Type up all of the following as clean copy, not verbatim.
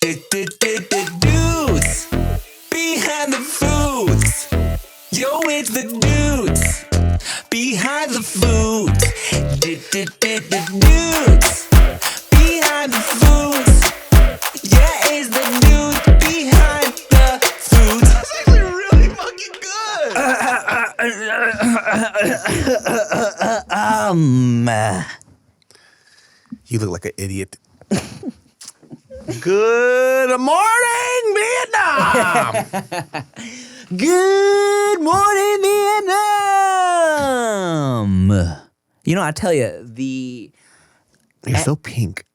Dudes behind the foods. Yo, it's the dudes behind the foods. Dudes behind the foods. Yeah, it's the dudes behind the foods. That's actually really fucking good. You look like an idiot. Good morning, Vietnam. Good morning, Vietnam. You know, I tell you, You're so pink.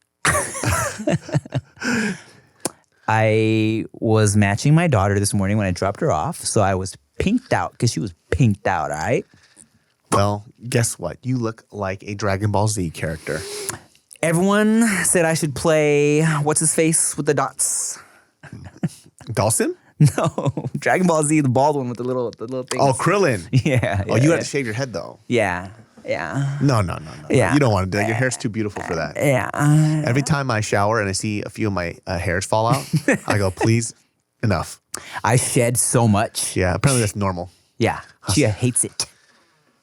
I was matching my daughter this morning when I dropped her off, so I was pinked out because she was pinked out, all right? Well, guess what? You look like a Dragon Ball Z character. Everyone said I should play, what's his face with the dots? Dawson? No, Dragon Ball Z, the bald one with the little things. Oh, Krillin. Yeah. Oh, you have to shave your head, though. Yeah. No. Yeah. You don't want to do that. Your hair's too beautiful for that. Yeah. Every time I shower and I see a few of my hairs fall out, I go, please, enough. I shed so much. Yeah, apparently that's normal. Yeah. Chia hates it.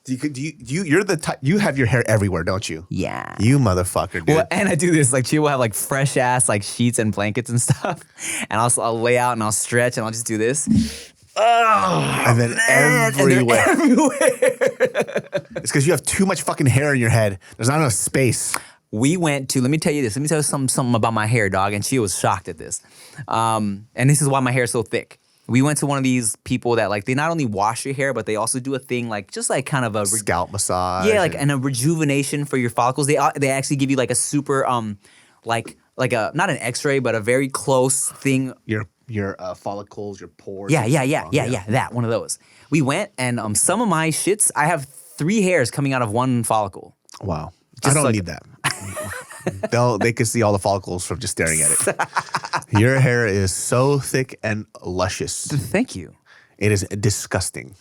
You're the type, you have your hair everywhere, don't you? Yeah. You motherfucker, dude. Well, and I do this, like, Chia will have, like, fresh ass, like, sheets and blankets and stuff. And I'll lay out and I'll stretch and I'll just do this. Oh, and then man. everywhere. And It's because you have too much fucking hair in your head. There's not enough space. We went to, let me tell you something about my hair, dog. And she was shocked at this. And this is why my hair is so thick. We went to one of these people that, like, they not only wash your hair, but they also do a thing, like, just like kind of a scalp massage. Yeah, like, and a rejuvenation for your follicles. They actually give you like a super like a, not an X-ray, but a very close thing. Your follicles, your pores. Yeah, that one of those. We went, and some of my shits, I have 3 hairs coming out of one follicle. Wow, Just I don't like, need that. They can see all the follicles from just staring at it. Your hair is so thick and luscious. Thank you. It is disgusting.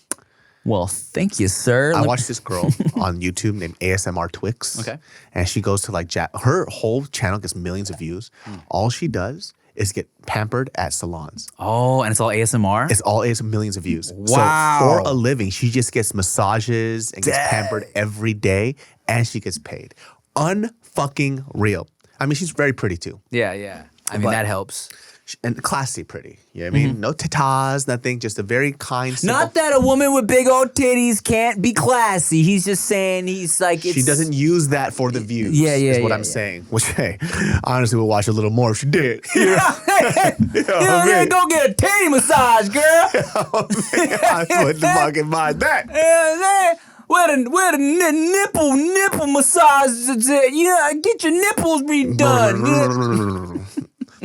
Well, thank you, sir. I watched this girl on YouTube named ASMR Twix. Okay. And she goes to like, her whole channel gets millions of views. All she does is get pampered at salons. Oh, and it's all ASMR? It's all millions of views. Wow. So for a living, she just gets massages and gets pampered every day, and she gets paid. Unfucking real. I mean, she's very pretty too. Yeah. I mean, that helps. And classy pretty. You know what I mean? No tatas, nothing. Just a very kind, simple. Not that a woman with big old titties can't be classy. He's just saying he's like, she doesn't use that for the views. Is what I'm saying. Which, hey, honestly, we'll watch a little more if she did. Go get a titty massage, girl. I wouldn't fucking mind that. Where the nipple massage? Yeah, get your nipples redone.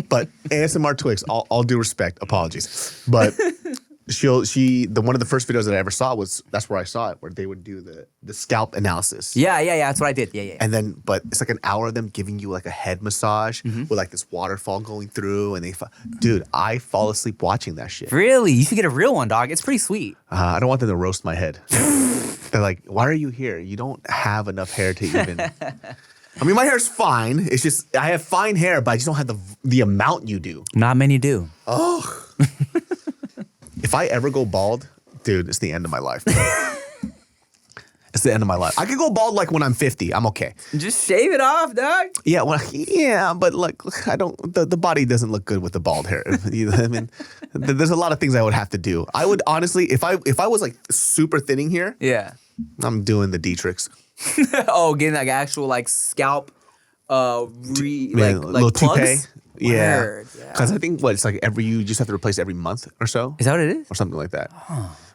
But ASMR Twix, all due respect, apologies. But one of the first videos that I ever saw that's where I saw it, where they would do the scalp analysis. Yeah, that's what I did. Yeah. And then, but it's like an hour of them giving you like a head massage with like this waterfall going through, and dude, I fall asleep watching that shit. Really? You should get a real one, dog. It's pretty sweet. I don't want them to roast my head. They're like, why are you here? You don't have enough hair to even. I mean, my hair's fine. It's just I have fine hair, but I just don't have the amount you do. Not many do. Oh. If I ever go bald, dude, it's the end of my life. It's the end of my life. I could go bald like when I'm 50. I'm okay. Just shave it off, dog. Yeah, but like I don't. The body doesn't look good with the bald hair. You know what I mean, there's a lot of things I would have to do. I would honestly, if I was like super thinning here, yeah, I'm doing the D-tricks. Oh, getting like actual like scalp, little toupee. plugs? Yeah, because I think it's like you just have to replace every month or so. Is that what it is? Or something like that.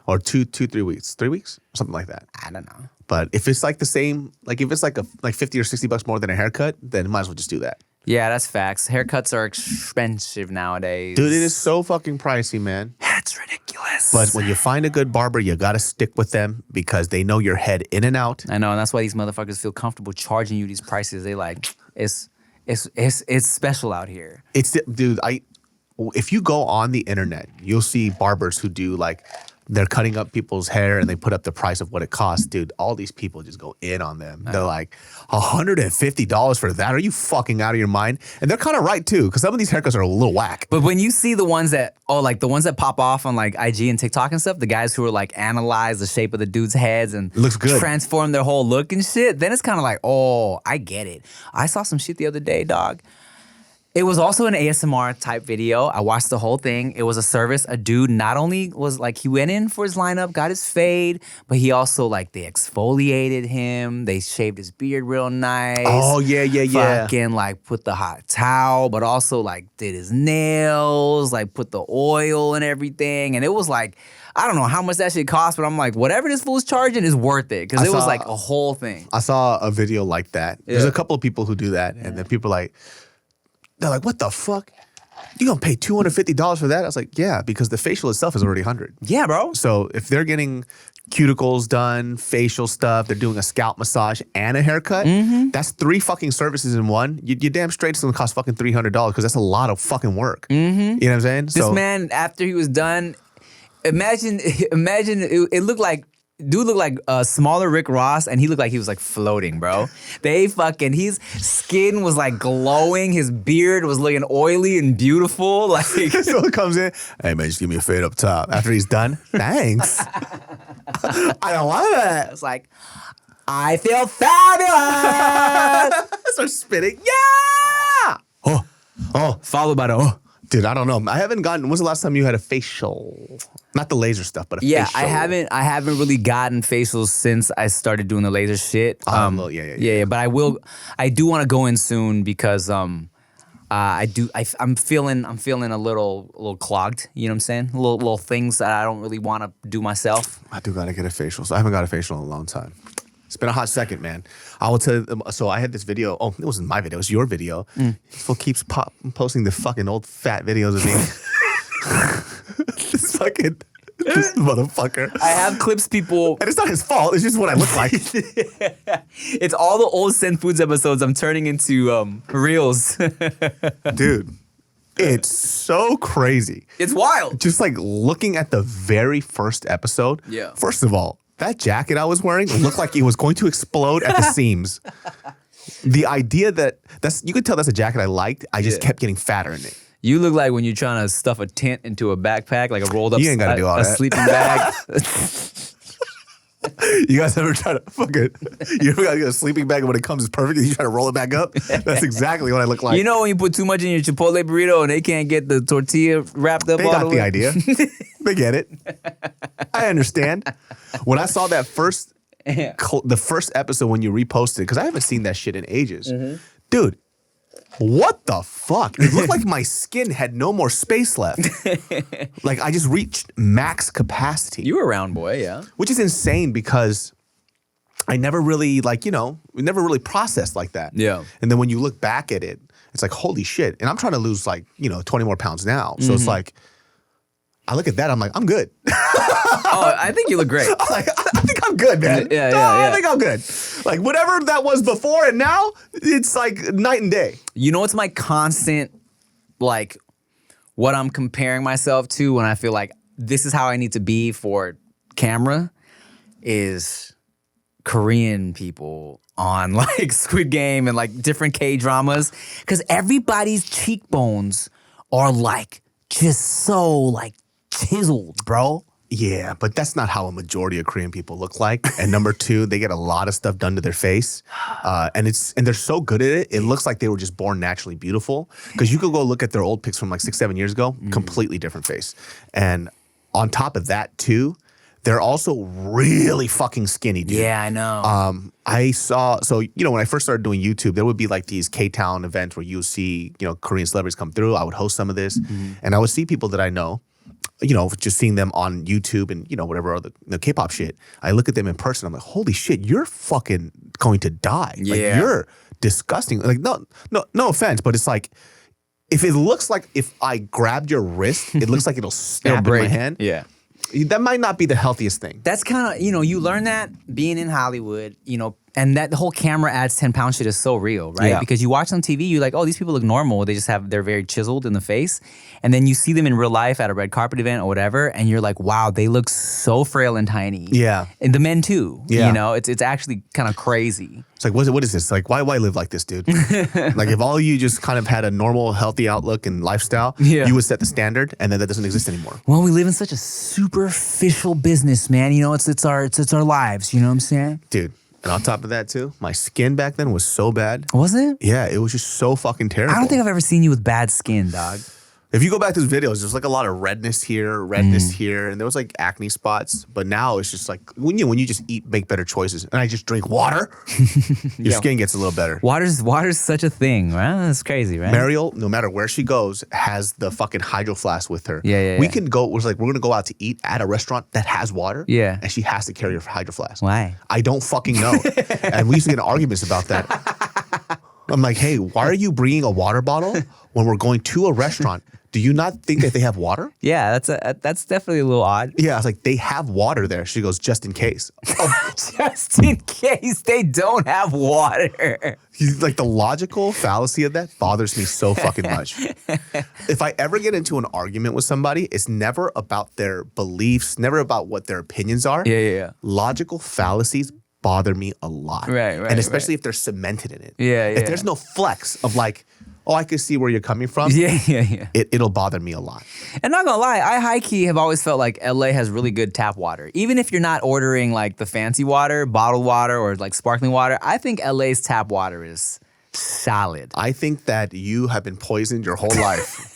Or 3 weeks, 3 weeks, or something like that. I don't know. But if it's like the same, like if it's like $50 or $60 more than a haircut, then might as well just do that. Yeah, that's facts. Haircuts are expensive nowadays. Dude, it is so fucking pricey, man. That's ridiculous. But when you find a good barber, you gotta stick with them because they know your head in and out. I know, and that's why these motherfuckers feel comfortable charging you these prices. They like, it's special out here. Dude, if you go on the internet, you'll see barbers who do like they're cutting up people's hair and they put up the price of what it costs. Dude, all these people just go in on them. They're like, $150 for that? Are you fucking out of your mind? And they're kind of right too, because some of these haircuts are a little whack. But when you see the ones that, like the ones that pop off on like IG and TikTok and stuff, the guys who are like analyze the shape of the dudes' heads and looks good, transform their whole look and shit, then it's kind of like, oh, I get it. I saw some shit the other day, dog. It was also an ASMR type video. I watched the whole thing. It was a service. A dude not only was like, he went in for his lineup, got his fade, but he also like, they exfoliated him. They shaved his beard real nice. Oh, yeah. Fucking like put the hot towel, but also like did his nails, like put the oil and everything. And it was like, I don't know how much that shit cost, but I'm like, whatever this fool's charging is worth it. Because it was like a whole thing. I saw a video like that. Yeah. There's a couple of people who do that. And then people are like, they're like, what the fuck? You gonna pay $250 for that? I was like, yeah, because the facial itself is already $100. Yeah, bro. So if they're getting cuticles done, facial stuff, they're doing a scalp massage and a haircut, that's 3 fucking services in one. You damn straight it's gonna cost fucking $300 because that's a lot of fucking work. You know what I'm saying? This man, after he was done, imagine it looked like, dude looked like a smaller Rick Ross, and he looked like he was like floating, bro. His skin was like glowing, his beard was looking oily and beautiful. Like, so it comes in, hey man, just give me a fade up top. After he's done, thanks. I love it. It's like, I feel fabulous. Start spitting, yeah. Oh, followed by the Dude, I don't know. I haven't gotten. When's the last time you had a facial? Not the laser stuff, but a facial. I haven't really gotten facials since I started doing the laser shit. Yeah. But I do want to go in soon because I'm feeling a little clogged. You know what I'm saying? Little things that I don't really want to do myself. I do gotta get a facial. So I haven't got a facial in a long time. It's been a hot second, man. I will tell you. So I had this video. Oh, it wasn't my video. It was your video. This fool keeps posting the fucking old fat videos of me. this motherfucker. I have clips, people. And it's not his fault. It's just what I look like. It's all the old Send Foods episodes I'm turning into reels. Dude, it's so crazy. It's wild. Just like looking at the very first episode. Yeah. First of all, that jacket I was wearing looked like it was going to explode at the seams. The idea you could tell that's a jacket I liked. I just kept getting fatter in it. You look like when you're trying to stuff a tent into a backpack, like a rolled up you ain't gotta do all that. Sleeping bag. You guys ever try to you ever got a sleeping bag and when it comes it's perfect and you try to roll it back up? That's exactly what I look like. You know when you put too much in your Chipotle burrito and they can't get the tortilla wrapped up? They got the idea. They get it. I understand. When I saw that the first episode when you reposted, because I haven't seen that shit in ages. Dude, what the fuck? It looked like my skin had no more space left. Like I just reached max capacity. You were a round boy, yeah. Which is insane because I never really we never really processed like that. Yeah. And then when you look back at it, it's like, holy shit. And I'm trying to lose 20 more pounds now. So it's like, I look at that, I'm like, I'm good. Oh, I think you look great. I'm like, I think I'm good, man. Yeah. I think I'm good. Like, whatever that was before and now, it's like night and day. You know what's my constant, like, what I'm comparing myself to when I feel like this is how I need to be for camera is Korean people on, like, Squid Game and, like, different K-dramas. Because everybody's cheekbones are, like, just so, like, chiseled, bro. Yeah, but that's not how a majority of Korean people look like. And number 2, they get a lot of stuff done to their face. And they're so good at it, it looks like they were just born naturally beautiful. Because you could go look at their old pics from like 6-7 years ago, completely different face. And on top of that too, they're also really fucking skinny, dude. Yeah, I know. I saw, when I first started doing YouTube, there would be like these K-Town events where you would see, Korean celebrities come through. I would host some of this. And I would see people that I know, just seeing them on YouTube and, whatever other K-pop shit. I look at them in person. I'm like, holy shit, you're fucking going to die. Yeah. Like, you're disgusting. Like, no offense, but it's like, if it looks like if I grabbed your wrist, it looks like it'll snap in my hand. Yeah. That might not be the healthiest thing. That's kind of, you learn that being in Hollywood, And that the whole camera adds 10 pound shit is so real, right? Yeah. Because you watch on TV, you're like, oh, these people look normal. They're very chiseled in the face. And then you see them in real life at a red carpet event or whatever, and you're like, wow, they look so frail and tiny. Yeah. And the men too. Yeah. You know, it's actually kind of crazy. It's like, what is this? Like, why live like this, dude? Like, if all you just kind of had a normal, healthy outlook and lifestyle, you would set the standard, and then that doesn't exist anymore. Well, we live in such a superficial business, man. You know, it's our lives. You know what I'm saying? Dude. And on top of that, too, my skin back then was so bad. Was it? Yeah, it was just so fucking terrible. I don't think I've ever seen you with bad skin, dog. If you go back to his videos, there's like a lot of redness here, and there was like acne spots. But now it's just like when you just make better choices, and I just drink water, your skin gets a little better. Water's such a thing, right? That's crazy, right? Mariel, no matter where she goes, has the fucking hydro flask with her. Yeah. We can go. We're gonna go out to eat at a restaurant that has water. Yeah. And she has to carry her hydro flask. Why? I don't fucking know. And we used to get in arguments about that. I'm like, hey, why are you bringing a water bottle when we're going to a restaurant? Do you not think that they have water? Yeah, that's definitely a little odd. Yeah, I was like, they have water there. She goes, just in case. Just in case they don't have water. Like the logical fallacy of that bothers me so fucking much. If I ever get into an argument with somebody, it's never about their beliefs, never about what their opinions are. Yeah. Logical fallacies bother me a lot. Right. And especially if they're cemented in it. Yeah. If there's no flex of like, oh, I can see where you're coming from. Yeah. It'll bother me a lot. And not gonna lie, I high-key have always felt like LA has really good tap water. Even if you're not ordering like the fancy water, bottled water, or like sparkling water, I think LA's tap water is solid. I think that you have been poisoned your whole life.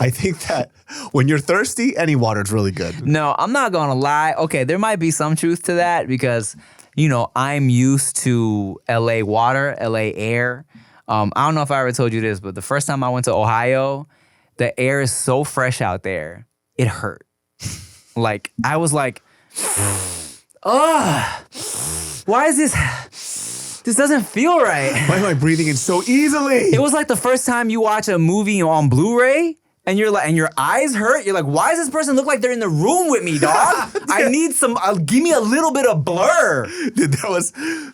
I think that when you're thirsty, any water is really good. No, I'm not gonna lie. Okay, there might be some truth to that because, you know, I'm used to LA water, LA air. I don't know if I ever told you this, but the first time I went to Ohio, the air is so fresh out there, it hurt. Like, I was like, ugh, why is this doesn't feel right. Why am I breathing in so easily? It was like the first time you watch a movie on Blu-ray and you're like, and your eyes hurt. You're like, why does this person look like they're in the room with me, dog? I need give me a little bit of blur. Dude,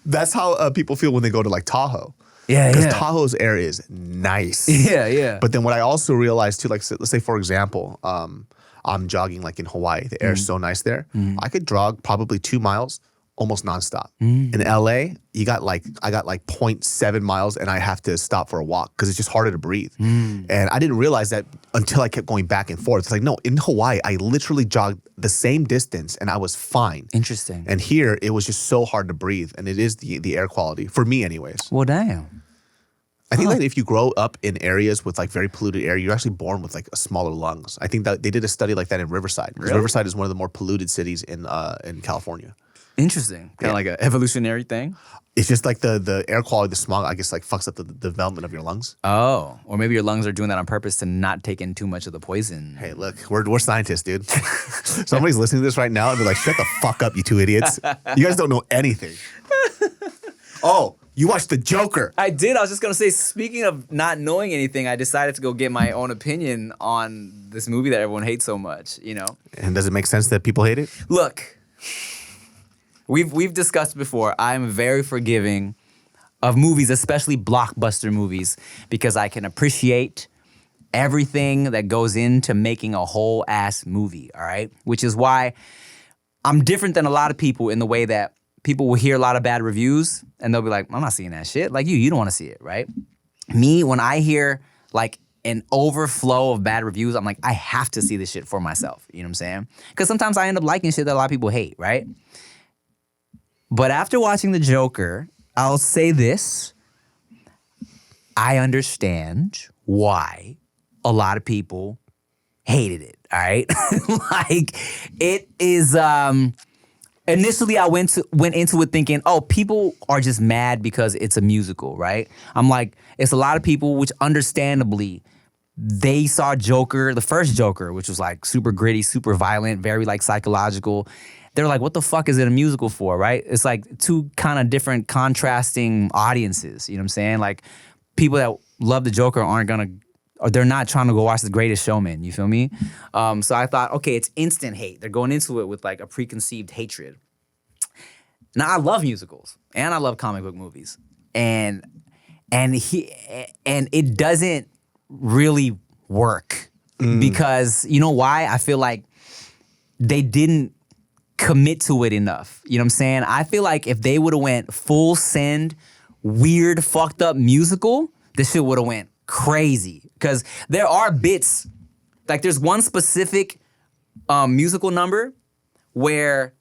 that's how people feel when they go to like Tahoe. Yeah. Because Tahoe's air is nice. Yeah. But then what I also realized too, like let's say for example, I'm jogging like in Hawaii. The air is so nice there. I could jog probably 2 miles almost nonstop. In LA, I got like 0.7 miles and I have to stop for a walk because it's just harder to breathe. And I didn't realize that until I kept going back and forth. It's like, no, in Hawaii, I literally jogged the same distance and I was fine. Interesting. And here, it was just so hard to breathe. And it is the air quality, for me anyways. Well, damn. I think that if you grow up in areas with like very polluted air, you're actually born with like a smaller lungs. I think that they did a study like that in Riverside. Because Riverside is one of the more polluted cities in California. Interesting. Kind of like an evolutionary thing. It's just like the air quality, the smog, I guess, like fucks up the development of your lungs. Oh, or maybe your lungs are doing that on purpose to not take in too much of the poison. Hey, look, we're scientists, dude. Somebody's listening to this right now and they're like, shut the fuck up, you two idiots. You guys don't know anything. Oh, you watched The Joker. I did. I was just going to say, speaking of not knowing anything, I decided to go get my own opinion on this movie that everyone hates so much, you know? And does it make sense that people hate it? Look, we've discussed before, I'm very forgiving of movies, especially blockbuster movies, because I can appreciate everything that goes into making a whole ass movie, all right? Which is why I'm different than a lot of people in the way that people will hear a lot of bad reviews and they'll be like, I'm not seeing that shit. Like you don't want to see it, right? Me, when I hear like an overflow of bad reviews, I'm like, I have to see this shit for myself. You know what I'm saying? Because sometimes I end up liking shit that a lot of people hate, right? But after watching The Joker, I'll say this. I understand why a lot of people hated it, all right? Like, it is... Initially, I went into it thinking, oh, people are just mad because it's a musical, right? I'm like, it's a lot of people, which understandably, they saw Joker, the first Joker, which was like super gritty, super violent, very like psychological. They're like, what the fuck is it a musical for, right? It's like two kind of different contrasting audiences, you know what I'm saying? Like, people that love the Joker aren't gonna, or they're not trying to go watch The Greatest Showman, you feel me? So I thought, okay, it's instant hate. They're going into it with like a preconceived hatred. Now I love musicals and I love comic book movies, and it doesn't really work because you know why? I feel like they didn't commit to it enough. You know what I'm saying? I feel like if they would have went full send, weird, fucked up musical, this shit would have went crazy. Because there are bits, like there's one specific musical number where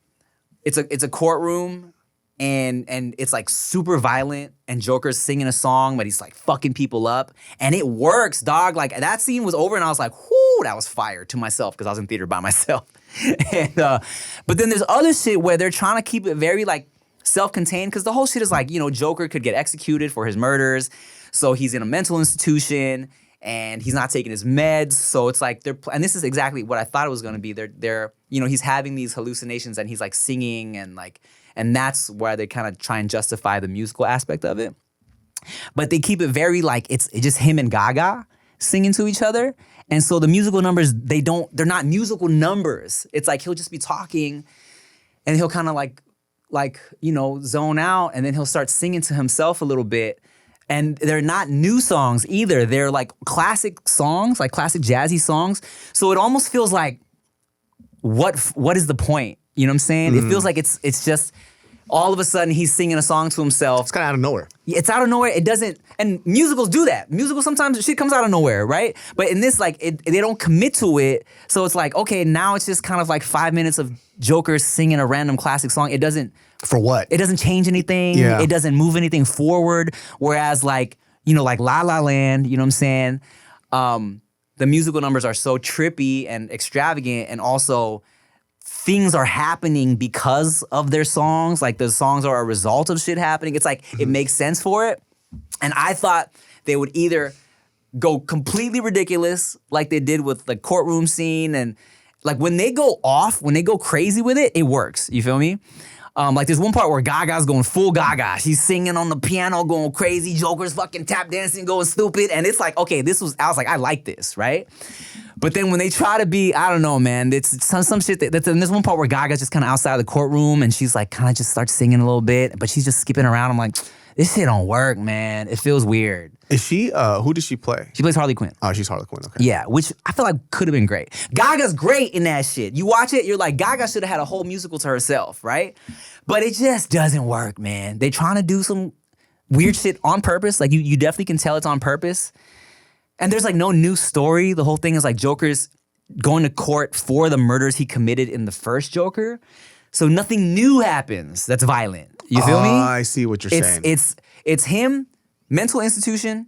it's a courtroom and it's like super violent and Joker's singing a song, but he's like fucking people up. And it works, dog. Like that scene was over and I was like, whoo, that was fire to myself because I was in theater by myself. And but then there's other shit where they're trying to keep it very like self-contained because the whole shit is like, you know, Joker could get executed for his murders. So he's in a mental institution and he's not taking his meds. So it's like and this is exactly what I thought it was gonna be. They're you know, he's having these hallucinations and he's like singing and that's where they kind of try and justify the musical aspect of it. But they keep it very like it's just him and Gaga singing to each other. And so the musical numbers, they're not musical numbers. It's like he'll just be talking and he'll kind of like, you know, zone out and then he'll start singing to himself a little bit. And they're not new songs either. They're like classic songs, like classic jazzy songs. So it almost feels like, what is the point? You know what I'm saying? It feels like it's just all of a sudden he's singing a song to himself. It's kind of out of nowhere. It's out of nowhere. It doesn't, and musicals do that. Musicals sometimes shit comes out of nowhere, right? But in this, like, they don't commit to it. So it's like, okay, now it's just kind of like 5 minutes of Joker singing a random classic song. It doesn't. For what? It doesn't change anything. Yeah. It doesn't move anything forward. Whereas like, you know, like La La Land, you know what I'm saying? The musical numbers are so trippy and extravagant and also things are happening because of their songs. Like the songs are a result of shit happening. It's like, it makes sense for it. And I thought they would either go completely ridiculous like they did with the courtroom scene and like when they go crazy with it, it works. You feel me? Like there's one part where Gaga's going full Gaga. She's singing on the piano, going crazy. Joker's fucking tap dancing, going stupid. And it's like, okay, I was like, I like this, right? But then when they try to be, I don't know, man, it's some shit and there's one part where Gaga's just kind of outside of the courtroom and she's like kind of just starts singing a little bit, but she's just skipping around. I'm like, this shit don't work, man. It feels weird. Is she, who does she play? She plays Harley Quinn. Oh, she's Harley Quinn, okay. Yeah, which I feel like could have been great. Gaga's great in that shit. You watch it, you're like, Gaga should have had a whole musical to herself, right? But it just doesn't work, man. They trying to do some weird shit on purpose. Like, you definitely can tell it's on purpose. And there's like no new story. The whole thing is like Joker's going to court for the murders he committed in the first Joker. So nothing new happens that's violent. You feel me? I see what you're saying. It's him, mental institution,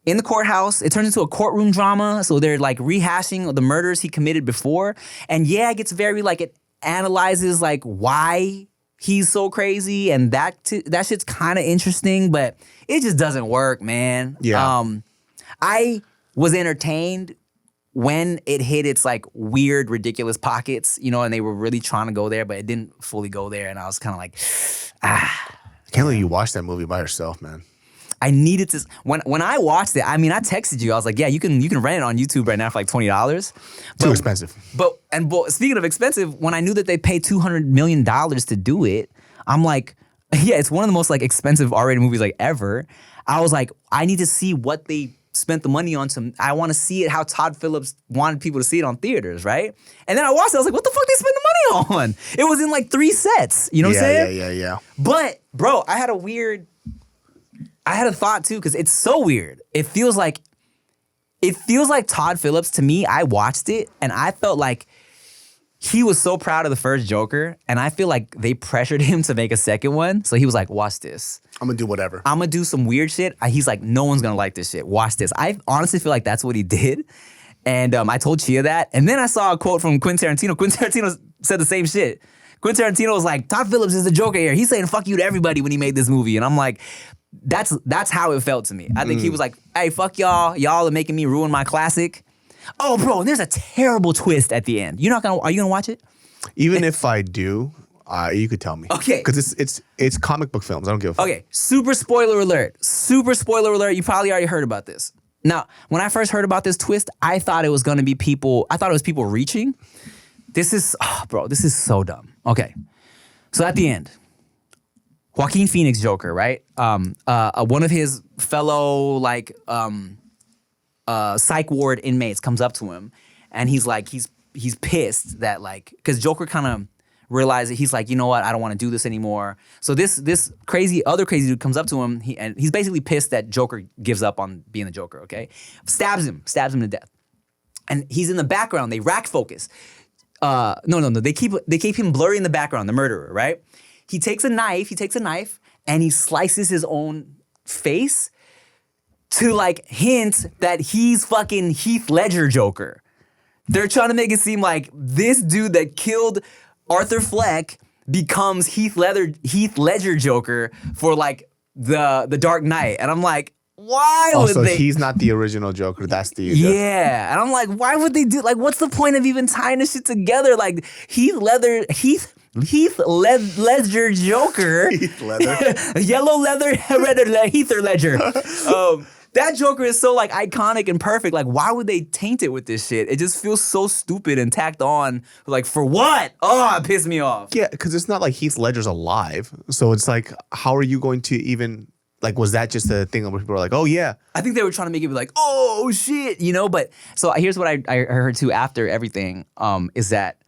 in the courthouse. It turns into a courtroom drama. So they're like rehashing the murders he committed before. And yeah, it gets very like, it analyzes like why he's so crazy. And that shit's kind of interesting, but it just doesn't work, man. Yeah. I was entertained when it hit its like weird, ridiculous pockets, you know, and they were really trying to go there, but it didn't fully go there. And I was kind of like, I can't believe you watched that movie by yourself, man. I needed to, when I watched it, I mean, I texted you. I was like, yeah, you can rent it on YouTube right now for like $20. Too expensive. But speaking of expensive, when I knew that they paid $200 million to do it, I'm like, yeah, it's one of the most like expensive R-rated movies like ever. I was like, I need to see what they spent the money on. I want to see it how Todd Phillips wanted people to see it on theaters, right? And then I watched it, I was like, what the fuck they spend the money on? It was in like 3 sets, you know what I'm saying? Yeah. But, bro, I had a thought too, because it's so weird. It feels like Todd Phillips, to me, I watched it and I felt like he was so proud of the first Joker, and I feel like they pressured him to make a second one. So he was like, watch this. I'm gonna do whatever. I'm gonna do some weird shit. He's like, no one's gonna like this shit. Watch this. I honestly feel like that's what he did. And I told Chia that. And then I saw a quote from Quentin Tarantino. Quentin Tarantino said the same shit. Quentin Tarantino was like, Todd Phillips is the Joker here. He's saying fuck you to everybody when he made this movie. And I'm like, that's how it felt to me. I think he was like, hey, fuck y'all. Y'all are making me ruin my classic. Oh, bro, there's a terrible twist at the end. Are you gonna watch it? Even if I do, you could tell me. Okay. Because it's comic book films. I don't give a fuck. Okay, super spoiler alert. Super spoiler alert. You probably already heard about this. Now, when I first heard about this twist, I thought it was gonna be people reaching. This is so dumb. Okay. So at the end, Joaquin Phoenix Joker, right? One of his fellow like psych ward inmates comes up to him, and he's like, he's pissed that like, because Joker kind of realized that he's like, you know what, I don't want to do this anymore. So this other crazy dude comes up to him, and he's basically pissed that Joker gives up on being the Joker. Okay, stabs him to death, and he's in the background. They rack focus. No. They keep him blurry in the background. The murderer, right? He takes a knife, and he slices his own face to like hint that he's fucking Heath Ledger Joker. They're trying to make it seem like this dude that killed Arthur Fleck becomes Heath Ledger Joker for like the Dark Knight. And I'm like, why would so they? He's not the original Joker. That's the Yeah. And I'm like, why would they do, like, what's the point of even tying this shit together? Like Heath Ledger Joker. Heath Ledger. Yellow leather, red Heath Ledger. That Joker is so like iconic and perfect. Like, why would they taint it with this shit? It just feels so stupid and tacked on. Like, for what? Oh, it pissed me off. Yeah, because it's not like Heath Ledger's alive. So it's like, how are you going to even, like, was that just a thing where people were like, oh yeah? I think they were trying to make it be like, oh shit, you know? But so here's what I heard too after everything, is that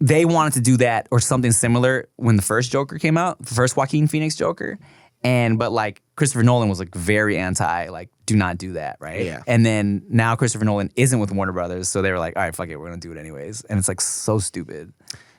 they wanted to do that or something similar when the first Joker came out, the first Joaquin Phoenix Joker. But like Christopher Nolan was like very anti, like, do not do that, right? Yeah. And then now Christopher Nolan isn't with Warner Brothers, so they were like, all right, fuck it, we're gonna do it anyways. And it's like so stupid.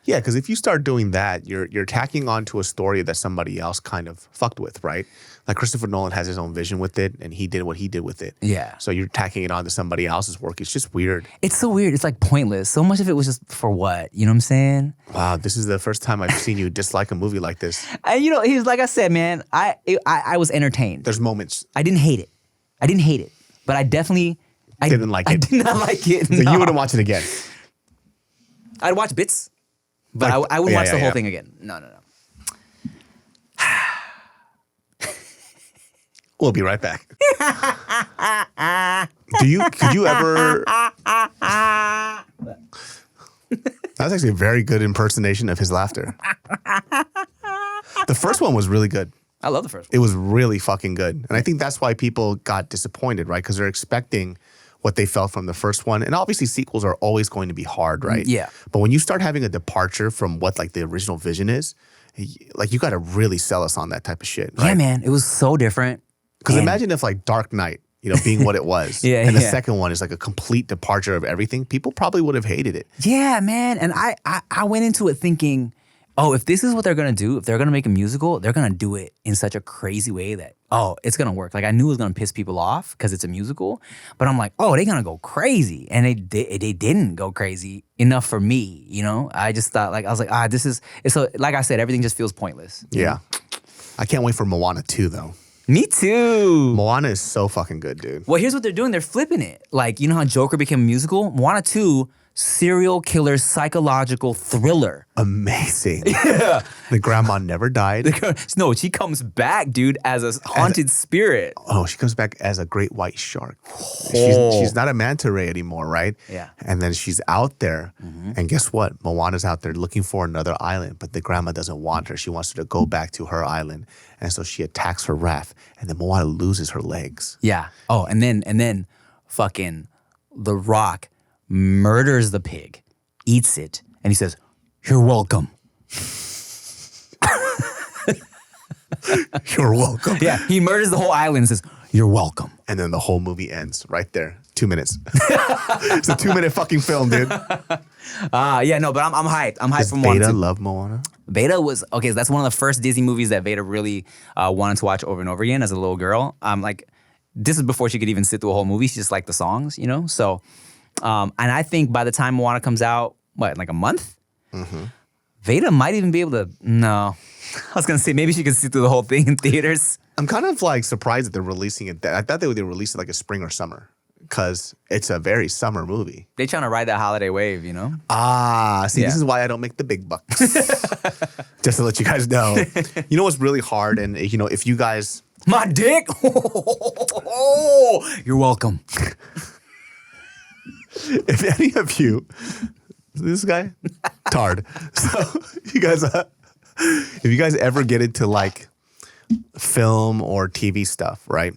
Yeah, because if you start doing that, you're tacking on to a story that somebody else kind of fucked with, right? Like Christopher Nolan has his own vision with it, and he did what he did with it. Yeah. So you're tacking it on to somebody else's work. It's just weird. It's so weird. It's like pointless. So much of it was just for what? You know what I'm saying? Wow, this is the first time I've seen you dislike a movie like this. And you know, he was like I said, man, I was entertained. There's moments. I didn't hate it. But I definitely Didn't like it. I did not like it. So no. you wouldn't watch it again. I'd watch bits, but Like, I wouldn't watch the whole yeah. thing again. No. We'll be right back. Could you ever? That's actually a very good impersonation of his laughter. The first one was really good. I love the first one. It was really fucking good. And I think that's why people got disappointed, right? Because they're expecting what they felt from the first one. And obviously sequels are always going to be hard, right? Yeah. But when you start having a departure from what like the original vision is, like you got to really sell us on that type of shit, right? Yeah, man, it was so different. Because And- imagine if like Dark Knight, you know, being what it was. Yeah, and the yeah. second one is like a complete departure of everything. People probably would have hated it. Yeah, man. And I went into it thinking, oh, if this is what they're gonna do, if they're gonna make a musical, they're gonna do it in such a crazy way that, oh, it's gonna work. Like I knew it was gonna piss people off because it's a musical, but I'm like, oh, they're gonna go crazy. And they didn't go crazy enough for me, you know? I just thought like, I was like, this is, it's so, like I said, everything just feels pointless. Yeah. I can't wait for Moana 2 though. Me too. Moana is so fucking good, dude. Well, here's what they're doing. They're flipping it. Like, you know how Joker became a musical? Moana 2, serial killer psychological thriller. Amazing. Yeah. The grandma never died. No, she comes back, dude, as a haunted spirit. Oh, she comes back as a great white shark. She's not a manta ray anymore, right? Yeah. And then she's out there. And guess what? Moana's out there looking for another island, but the grandma doesn't want her. She wants her to go back to her island. And so she attacks her raft, and then Moana loses her legs. Yeah. Oh, and then fucking The Rock murders the pig, eats it, and he says, "You're welcome." You're welcome. Yeah, he murders the whole island and says, "You're welcome." And then the whole movie ends right there. 2 minutes. It's a 2-minute fucking film, dude. Yeah, no, but I'm hyped. I'm hyped Does for Moana. Beta love Moana? Beta was, okay, so that's one of the first Disney movies that Beta really wanted to watch over and over again as a little girl. Like, this is before she could even sit through a whole movie. She just liked the songs, you know? So, and I think by the time Moana comes out, what, like a month? Veda might even be able to, no. I was going to say, maybe she could sit through the whole thing in theaters. I'm kind of like surprised that they're releasing it. I thought they would release it like a spring or summer because it's a very summer movie. They trying to ride that holiday wave, you know? See, Yeah. This is why I don't make the big bucks. Just to let you guys know. You know what's really hard? And, you know, if you guys... My dick? You're welcome. If any of you... This guy? Tard. So, you guys... If you guys ever get into like film or TV stuff, right?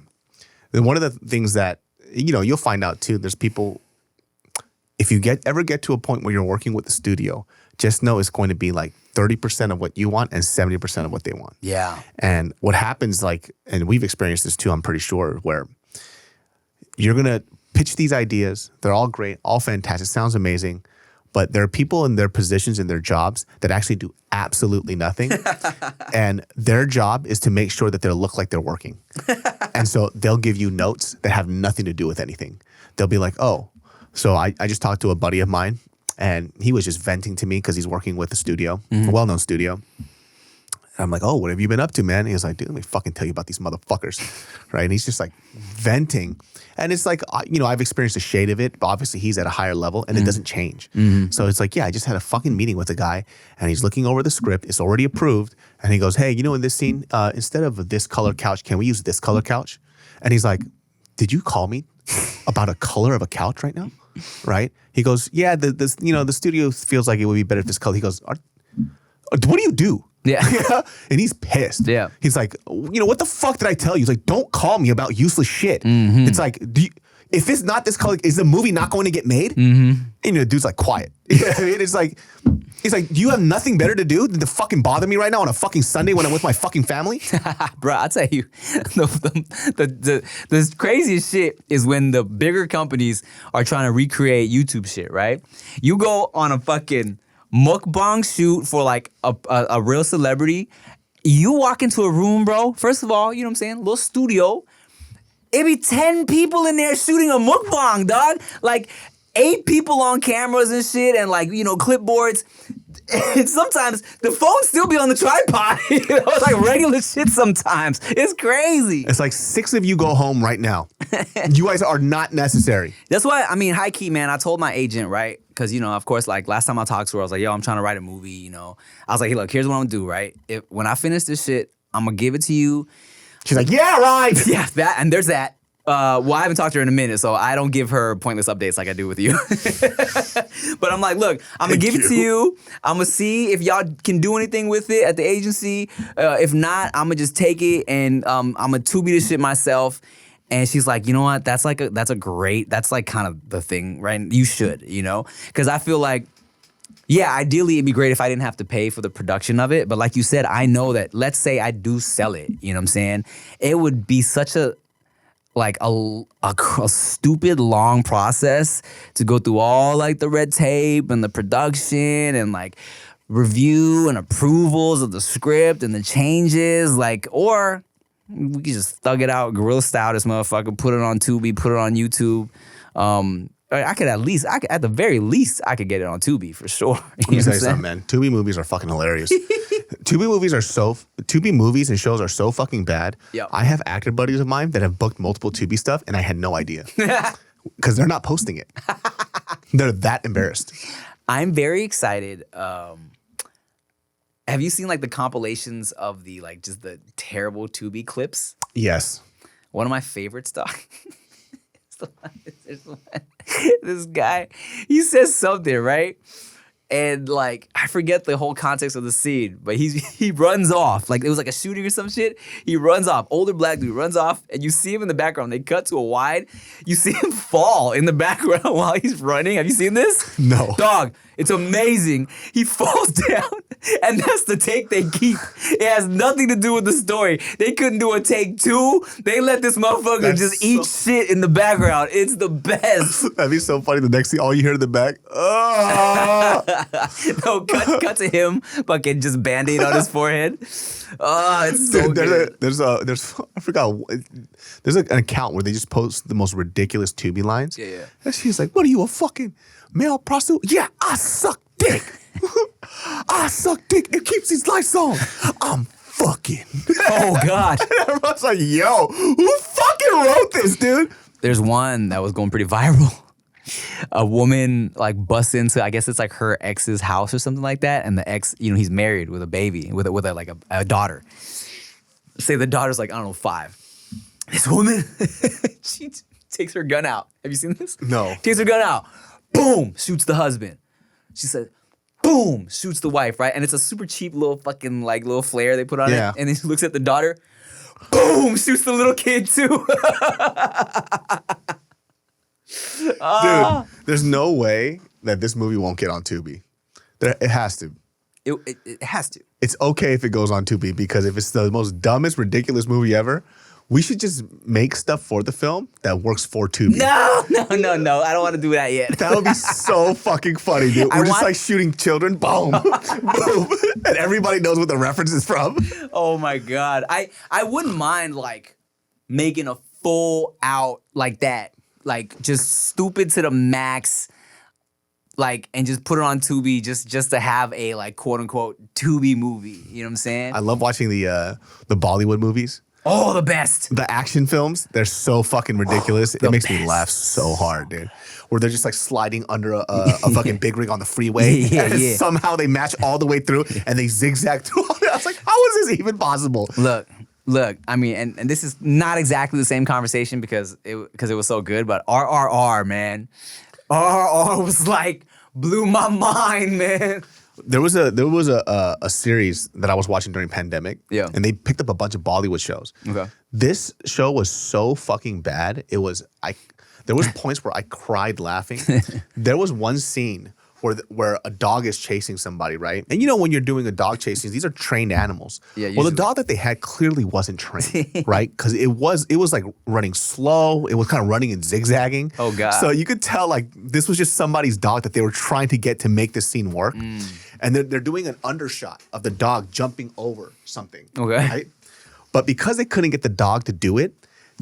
Then one of the things that, you'll find out too, there's people, if you ever get to a point where you're working with the studio, just know it's going to be like 30% of what you want and 70% of what they want. Yeah. And what happens, like, and we've experienced this too, I'm pretty sure, where you're going to pitch these ideas. They're all great, all fantastic, sounds amazing. But there are people in their positions in their jobs that actually do absolutely nothing. And their job is to make sure that they look like they're working. And so they'll give you notes that have nothing to do with anything. They'll be like, oh, so I just talked to a buddy of mine and he was just venting to me because he's working with a studio, a well-known studio. And I'm like, oh, what have you been up to, man? And he was like, dude, let me fucking tell you about these motherfuckers, right? And he's just like venting. And it's like, I've experienced a shade of it, but obviously he's at a higher level and it doesn't change. So it's like, yeah, I just had a fucking meeting with a guy and he's looking over the script. It's already approved. And he goes, hey, in this scene, instead of this color couch, can we use this color couch? And he's like, did you call me about a color of a couch right now? Right? He goes, yeah, the studio feels like it would be better if this color. He goes, what do you do? Yeah. And he's pissed. Yeah. He's like, what the fuck did I tell you? He's like, don't call me about useless shit. It's like, if it's not this color, is the movie not going to get made? And the dude's like, quiet. It's like, he's like, do you have nothing better to do than to fucking bother me right now on a fucking Sunday when I'm with my fucking family? Bro, I'll tell you, the craziest shit is when the bigger companies are trying to recreate YouTube shit, right? You go on a fucking mukbang shoot for like a real celebrity. You walk into a room, bro. First of all, you know what I'm saying? Little studio. It'd be 10 people in there shooting a mukbang, dog. Like 8 people on cameras and shit and like, clipboards. And sometimes the phone still be on the tripod. It's like regular shit sometimes. It's crazy. It's like 6 of you go home right now. You guys are not necessary. That's why, high key, man, I told my agent, right? Because, of course, like last time I talked to her, I was like, yo, I'm trying to write a movie, I was like, hey, look, here's what I'm gonna do, right? When I finish this shit, I'm gonna give it to you. She's like, yeah, right. Yeah, that, and there's that. Well, I haven't talked to her in a minute, so I don't give her pointless updates like I do with you. But I'm like, look, I'm going to give it to you. I'm going to see if y'all can do anything with it at the agency. If not, I'm going to just take it and I'm going to Tubi this shit myself. And she's like, you know what? That's like kind of the thing, right? You should, Because I feel like, yeah, ideally it'd be great if I didn't have to pay for the production of it. But like you said, I know that, let's say I do sell it, you know what I'm saying? It would be such a stupid long process to go through all like the red tape and the production and like review and approvals of the script and the changes, or we could just thug it out, guerrilla style this motherfucker, put it on Tubi, put it on YouTube. At the very least, I could get it on Tubi for sure. Let me tell you something, man. Tubi movies are fucking hilarious. Tubi movies and shows are so fucking bad. Yep. I have actor buddies of mine that have booked multiple Tubi stuff, and I had no idea. Because they're not posting it. They're that embarrassed. I'm very excited. Have you seen like the compilations of the just the terrible Tubi clips? Yes. One of my favorite stuff. This guy, he says something, right? And I forget the whole context of the scene, but he runs off. Like it was like a shooting or some shit. He runs off. Older black dude runs off, and you see him in the background. They cut to a wide. You see him fall in the background while he's running. Have you seen this? No. Dog, it's amazing. He falls down, and that's the take they keep. It has nothing to do with the story. They couldn't do a take 2. They let this motherfucker eat shit in the background. It's the best. That'd be so funny. The next thing, all you hear in the back, no, cut to him, fucking just Band-Aid on his forehead. Oh, it's so good. There's I forgot. There's an account where they just post the most ridiculous Tubi lines. Yeah. And she's like, "What are you, a fucking male prostitute?" Yeah, I suck dick. I suck dick. It keeps these lights on. I'm fucking. Oh God. And everyone's like, "Yo, who fucking wrote this, dude?" There's one that was going pretty viral. A woman busts into, I guess it's her ex's house or something like that, and the ex, he's married with a baby, with a daughter. Say the daughter's I don't know, 5. This woman, she takes her gun out. Have you seen this? No. Takes her gun out. Boom, shoots the husband. She said, boom. boom, shoots the wife, right? And it's a super cheap little fucking like little flare they put on Yeah. it. And then he looks at the daughter, boom, shoots the little kid too. Dude, there's no way that this movie won't get on Tubi. It has to. It has to. It's okay if it goes on Tubi because if it's the most dumbest, ridiculous movie ever, we should just make stuff for the film that works for Tubi. No. I don't want to do that yet. That would be so fucking funny, dude. We're just want- like shooting children, boom, boom, and everybody knows what the reference is from. Oh my God. I wouldn't mind like making a full out like that. Like just stupid to the max. Like, and just put it on Tubi just to have a like quote unquote Tubi movie. You know what I'm saying? I love watching the Bollywood movies. Oh, the best. The action films, they're so fucking ridiculous. It makes me best. laugh so hard, dude. Where they're just like sliding under a fucking big rig on the freeway. Yeah, and yeah. somehow they match all the way through and they zigzag through all that. I was like, how is this even possible? Look, I mean, and this is not exactly the same conversation because it was so good, but RRR, man. RRR was like, blew my mind, man. There was a series that I was watching during pandemic. Yeah. And they picked up a bunch of Bollywood shows. Okay. This show was so fucking bad. There was points where I cried laughing. There was one scene where a dog is chasing somebody, right? And you know when you're doing a dog chasing, these are trained animals. Yeah, well, the usually. dog that they had clearly wasn't trained, right? Because it was like running slow. It was kind of running and zigzagging. Oh, God. So you could tell like this was just somebody's dog that they were trying to get to make this scene work. And they're doing an undershot of the dog jumping over something. Okay. Right? But because they couldn't get the dog to do it,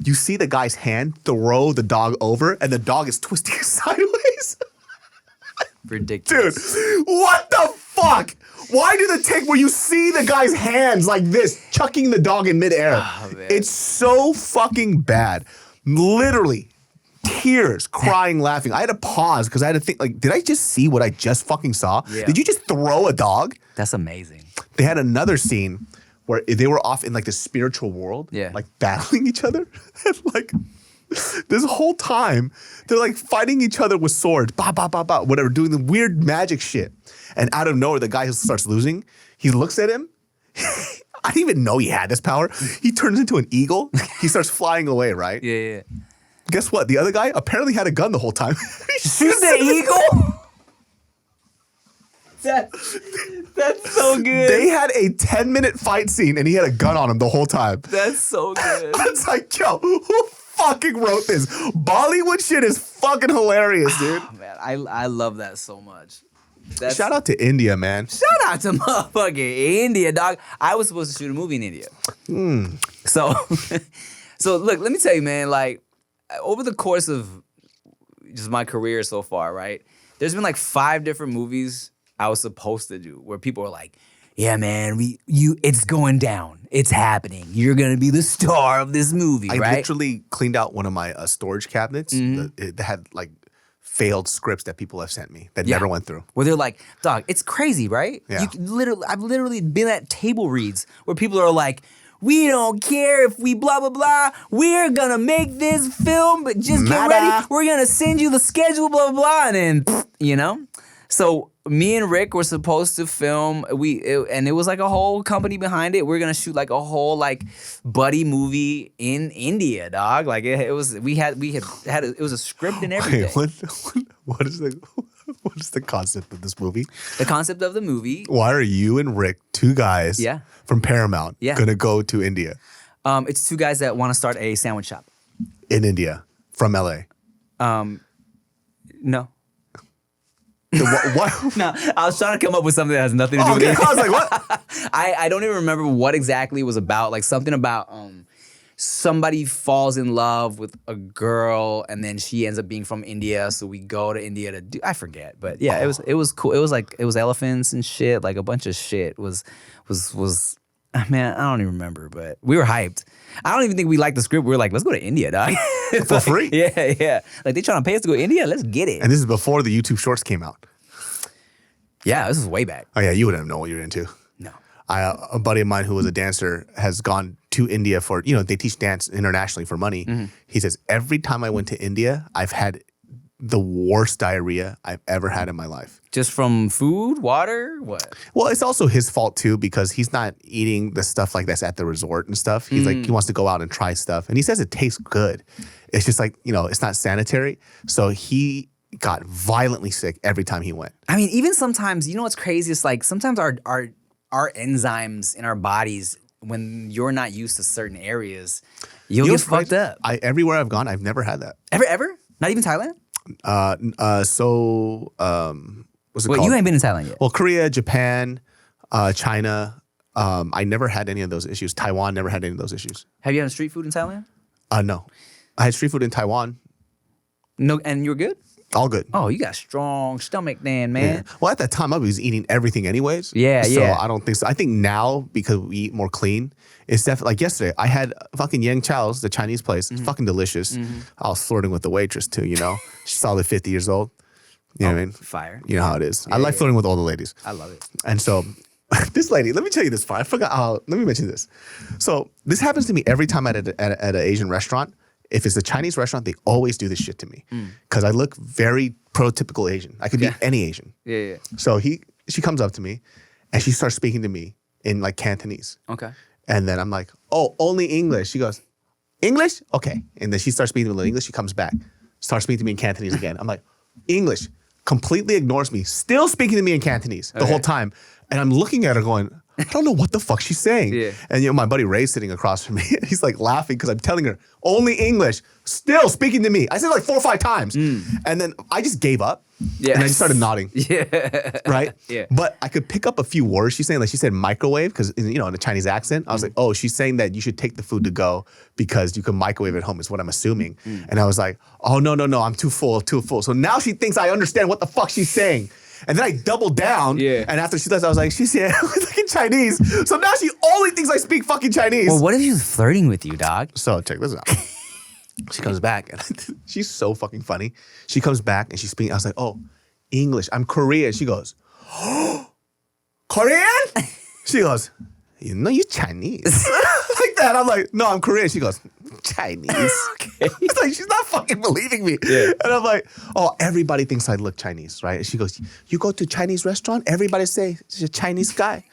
you see the guy's hand throw the dog over, and the dog is twisting sideways. Ridiculous. Dude, what the fuck? Why do the take where you see the guy's hands like this, chucking the dog in midair? Oh, man. It's so fucking bad. Literally, tears, crying, laughing. I had to pause because I had to think, like, did I just see what I just fucking saw? Yeah. Did you just throw a dog? That's amazing. They had another scene where they were off in like the spiritual world, Yeah. like battling each other. And like this whole time, they're like fighting each other with swords, bah, bah, bah, bah, whatever, doing the weird magic shit. And out of nowhere, the guy who starts losing, he looks at him. I didn't even know he had this power. He turns into an eagle. He starts flying away, right? Yeah. Guess what? The other guy apparently had a gun the whole time. Shoot the eagle? That's so good. They had a 10-minute fight scene and he had a gun on him the whole time. That's so good. It's like, yo, who fucking wrote this? Bollywood shit is fucking hilarious, dude. Oh, man, I love that so much. Shout out to India, man. Shout out to motherfucking India, dog. I was supposed to shoot a movie in India. So look, let me tell you, man, like, over the course of just my career so far, right? There's been like 5 different movies I was supposed to do where people are like, yeah, man, it's going down. It's happening. You're going to be the star of this movie, I right? literally cleaned out one of my storage cabinets that had like failed scripts that people have sent me that never went through. Where they're like, dog, it's crazy, right? Yeah. I've literally been at table reads where people are like, we don't care if we blah, blah, blah. We're going to make this film, but just get ready. We're going to send you the schedule, blah, blah, blah. And then, you know? So me and Rick were supposed to film, and it was like a whole company behind it. We're going to shoot like a whole like buddy movie in India, dog. Like it was a script and everything. Wait, what is the concept of this movie? The concept of the movie. Why are you and Rick, 2 guys from Paramount, gonna go to India? It's 2 guys that want to start a sandwich shop. In India, from LA. No. What? No, I was trying to come up with something that has nothing to do with Okay, it. I was like, what? I don't even remember what exactly it was about. Like something about somebody falls in love with a girl and then she ends up being from India, so we go to India to do. I forget, but yeah, it was cool. It was elephants and shit, like a bunch of shit. Was man, I don't even remember, but we were hyped. I don't even think we liked the script. We were like, let's go to India, dog. For free? Yeah. Like they trying to pay us to go to India. Let's get it. And this is before the YouTube Shorts came out. Yeah, this is way back. Oh yeah, you wouldn't know what you're into. No. A buddy of mine who was a dancer has gone to India for, they teach dance internationally for money. He says, every time I went to India, I've had the worst diarrhea I've ever had in my life. Just from food, water, what? Well, it's also his fault too because he's not eating the stuff like that's at the resort and stuff. He's like, he wants to go out and try stuff. And he says it tastes good. It's just like, it's not sanitary. So he got violently sick every time he went. I mean, even sometimes, what's crazy? It's like sometimes our enzymes in our bodies, when you're not used to certain areas, you'll get fucked up. Everywhere I've gone, I've never had that. Ever? Not even Thailand? What's it Well, called? you ain't been in Thailand yet. Well, Korea, Japan, China. I never had any of those issues. Taiwan never had any of those issues. Have you had street food in Thailand? No. I had street food in Taiwan. No, and you were good? All good. Oh, you got a strong stomach then, man. Yeah. Well, at that time, I was eating everything anyways. Yeah, so yeah. I don't think so. I think now, because we eat more clean, it's definitely, like yesterday, I had fucking Yang Chao's, the Chinese place. It's fucking delicious. I was flirting with the waitress too, She's solid 50 years old. You know what I mean? Fire. You know how it is. I like flirting with all the ladies. I love it. And so this lady, let me tell you this part. I forgot. Let me mention this. So this happens to me every time at an Asian restaurant. If it's a Chinese restaurant, they always do this shit to me because I look very prototypical Asian. I could be any Asian. Yeah. So she comes up to me and she starts speaking to me in like Cantonese. Okay. And then I'm like, oh, only English. She goes, English? Okay. And then she starts speaking to me in English. She comes back, starts speaking to me in Cantonese again. I'm like, English. Completely ignores me, still speaking to me in Cantonese the whole time. And I'm looking at her going, I don't know what the fuck she's saying. Yeah. And my buddy Ray's sitting across from me. He's like laughing because I'm telling her, only English, still speaking to me. I said it like 4 or 5 times. And then I just gave up. Yeah. And I just started nodding. Yeah. Right? Yeah. But I could pick up a few words she's saying. Like she said microwave because, in a Chinese accent. I was like, oh, she's saying that you should take the food to go because you can microwave at home is what I'm assuming. And I was like, oh, no, I'm too full. So now she thinks I understand what the fuck she's saying. And then I doubled down. Yeah. And after she left, I was like, she's fucking Chinese. So now she only thinks I speak fucking Chinese. Well, what if she was flirting with you, dog? So check this out. She comes back and she's so fucking funny. She comes back and she's speaking. I was like, oh, English. I'm Korean. She goes, oh, Korean? She goes, you're Chinese. Like that. I'm like, no, I'm Korean. She goes, Chinese. Okay. It's like, she's not fucking believing me. Yeah. And I'm like, oh, everybody thinks I look Chinese, right? And she goes, you go to Chinese restaurant, everybody say, she's a Chinese guy.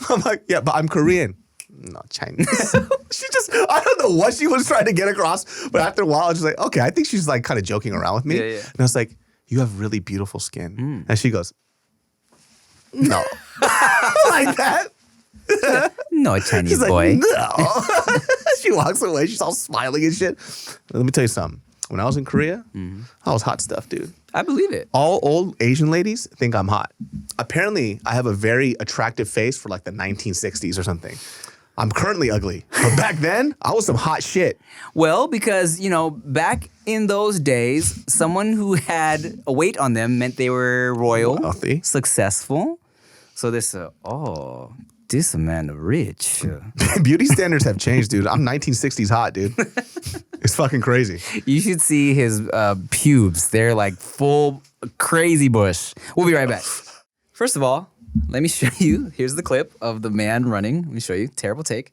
I'm like, yeah, but I'm Korean. No, Chinese. I don't know what she was trying to get across, but after a while, I was just like, okay, I think she's like kind of joking around with me. Yeah. And I was like, you have really beautiful skin. And she goes, no. Like that. No, Chinese She's boy. Like, no. She walks away. She's all smiling and shit. Let me tell you something. When I was in Korea, I was hot stuff, dude. I believe it. All old Asian ladies think I'm hot. Apparently, I have a very attractive face for like the 1960s or something. I'm currently ugly. But back then, I was some hot shit. Well, because, back in those days, someone who had a weight on them meant they were royal, wealthy, successful. So this man rich. Beauty standards have changed, dude. I'm 1960s hot, dude. It's fucking crazy. You should see his pubes. They're like full crazy bush. We'll be right back. First of all, let me show you. Here's the clip of the man running. Let me show you. Terrible take.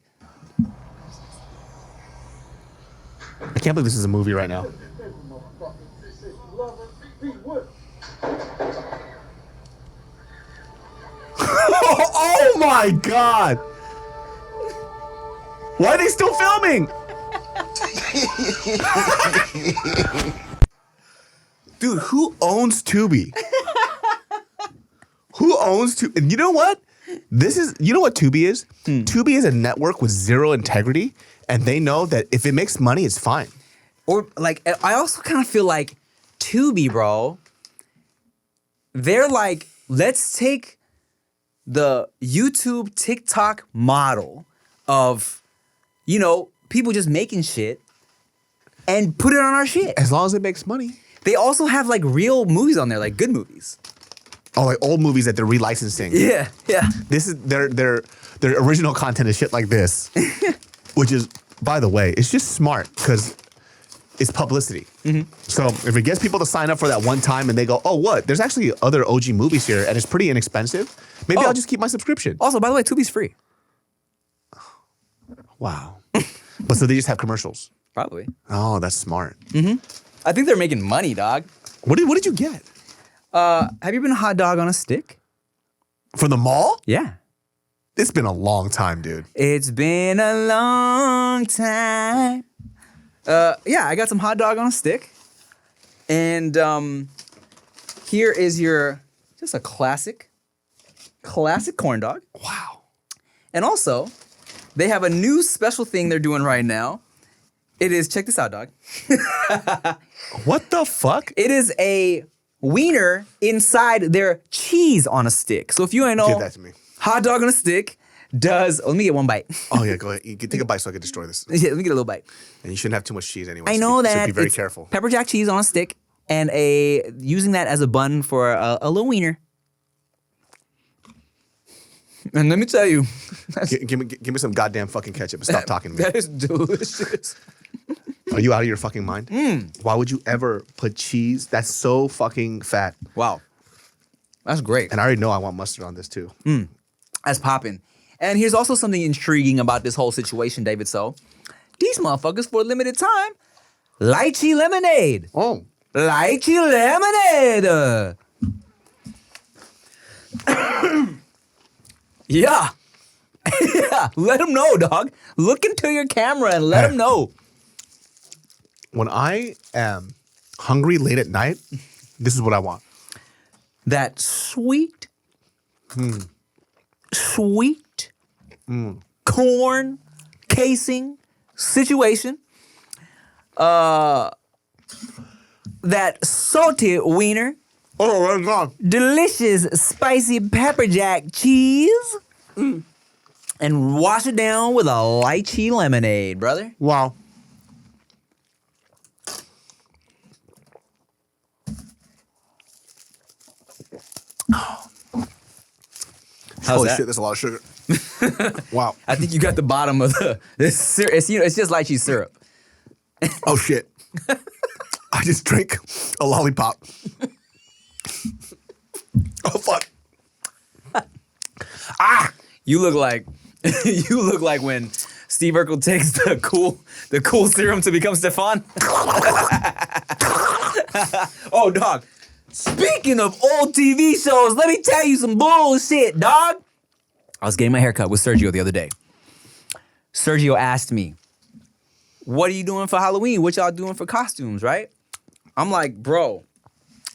I can't believe this is a movie right now. Oh my God! Why are they still filming? Dude, who owns Tubi? Who owns Tubi? And you know what? You know what Tubi is? Tubi is a network with zero integrity, and they know that if it makes money, it's fine. Or like, I also kind of feel like Tubi, bro, they're like, let's take the YouTube, TikTok model of, people just making shit and put it on our shit. As long as it makes money. They also have like real movies on there, like good movies. Oh, like old movies that they're relicensing. Yeah. This is their original content is shit like this, which is, by the way, it's just smart because it's publicity. So if it gets people to sign up for that one time and they go, oh, what? There's actually other OG movies here and it's pretty inexpensive. Maybe I'll just keep my subscription. Also, by the way, Tubi's free. Wow. But so they just have commercials. Probably. Oh, that's smart. I think they're making money, dog. What did you get? Have you been a hot dog on a stick? From the mall? Yeah. It's been a long time, dude. It's been a long time. Yeah, I got some hot dog on a stick. And here is your, just a classic corn dog. Wow. And also, they have a new special thing they're doing right now. It is, check this out, dog. What the fuck? It is a wiener inside their cheese on a stick. So if you ain't know, Give that to me. hot dog on a stick does, let me get one bite. Oh yeah, go ahead. You can take a bite so I can destroy this. Yeah, let me get a little bite. And you shouldn't have too much cheese anyway. I know that. So be very it's careful. Pepper jack cheese on a stick and using that as a bun for a little wiener. And let me tell you, Give me some goddamn fucking ketchup and stop talking to me. that is delicious. Are you out of your fucking mind? Why would you ever put cheese? That's so fucking fat. Wow. That's great. And I already know I want mustard on this too. That's popping. And here's also something intriguing about this whole situation, David. So, these motherfuckers for a limited time, lychee lemonade. Oh. Lychee lemonade. Yeah. Yeah. Let them know, dog. Look into your camera and let them know. When I am hungry late at night, this is what I want. That sweet, corn casing situation. That salted wiener. Oh, right on. Delicious spicy pepper jack cheese. And wash it down with a lychee lemonade, brother. Wow. Holy shit, that's a lot of sugar. Wow. I think you got the bottom of this syrup. It's just lychee syrup. Oh shit. I just drank a lollipop. Oh fuck. You look like when Steve Urkel takes the cool serum to become Stefan. Oh, dog. Speaking of old TV shows, let me tell you some bullshit, dog. I was getting my hair cut with Sergio the other day. Sergio asked me, what are you doing for Halloween? What y'all doing for costumes, right? I'm like, bro,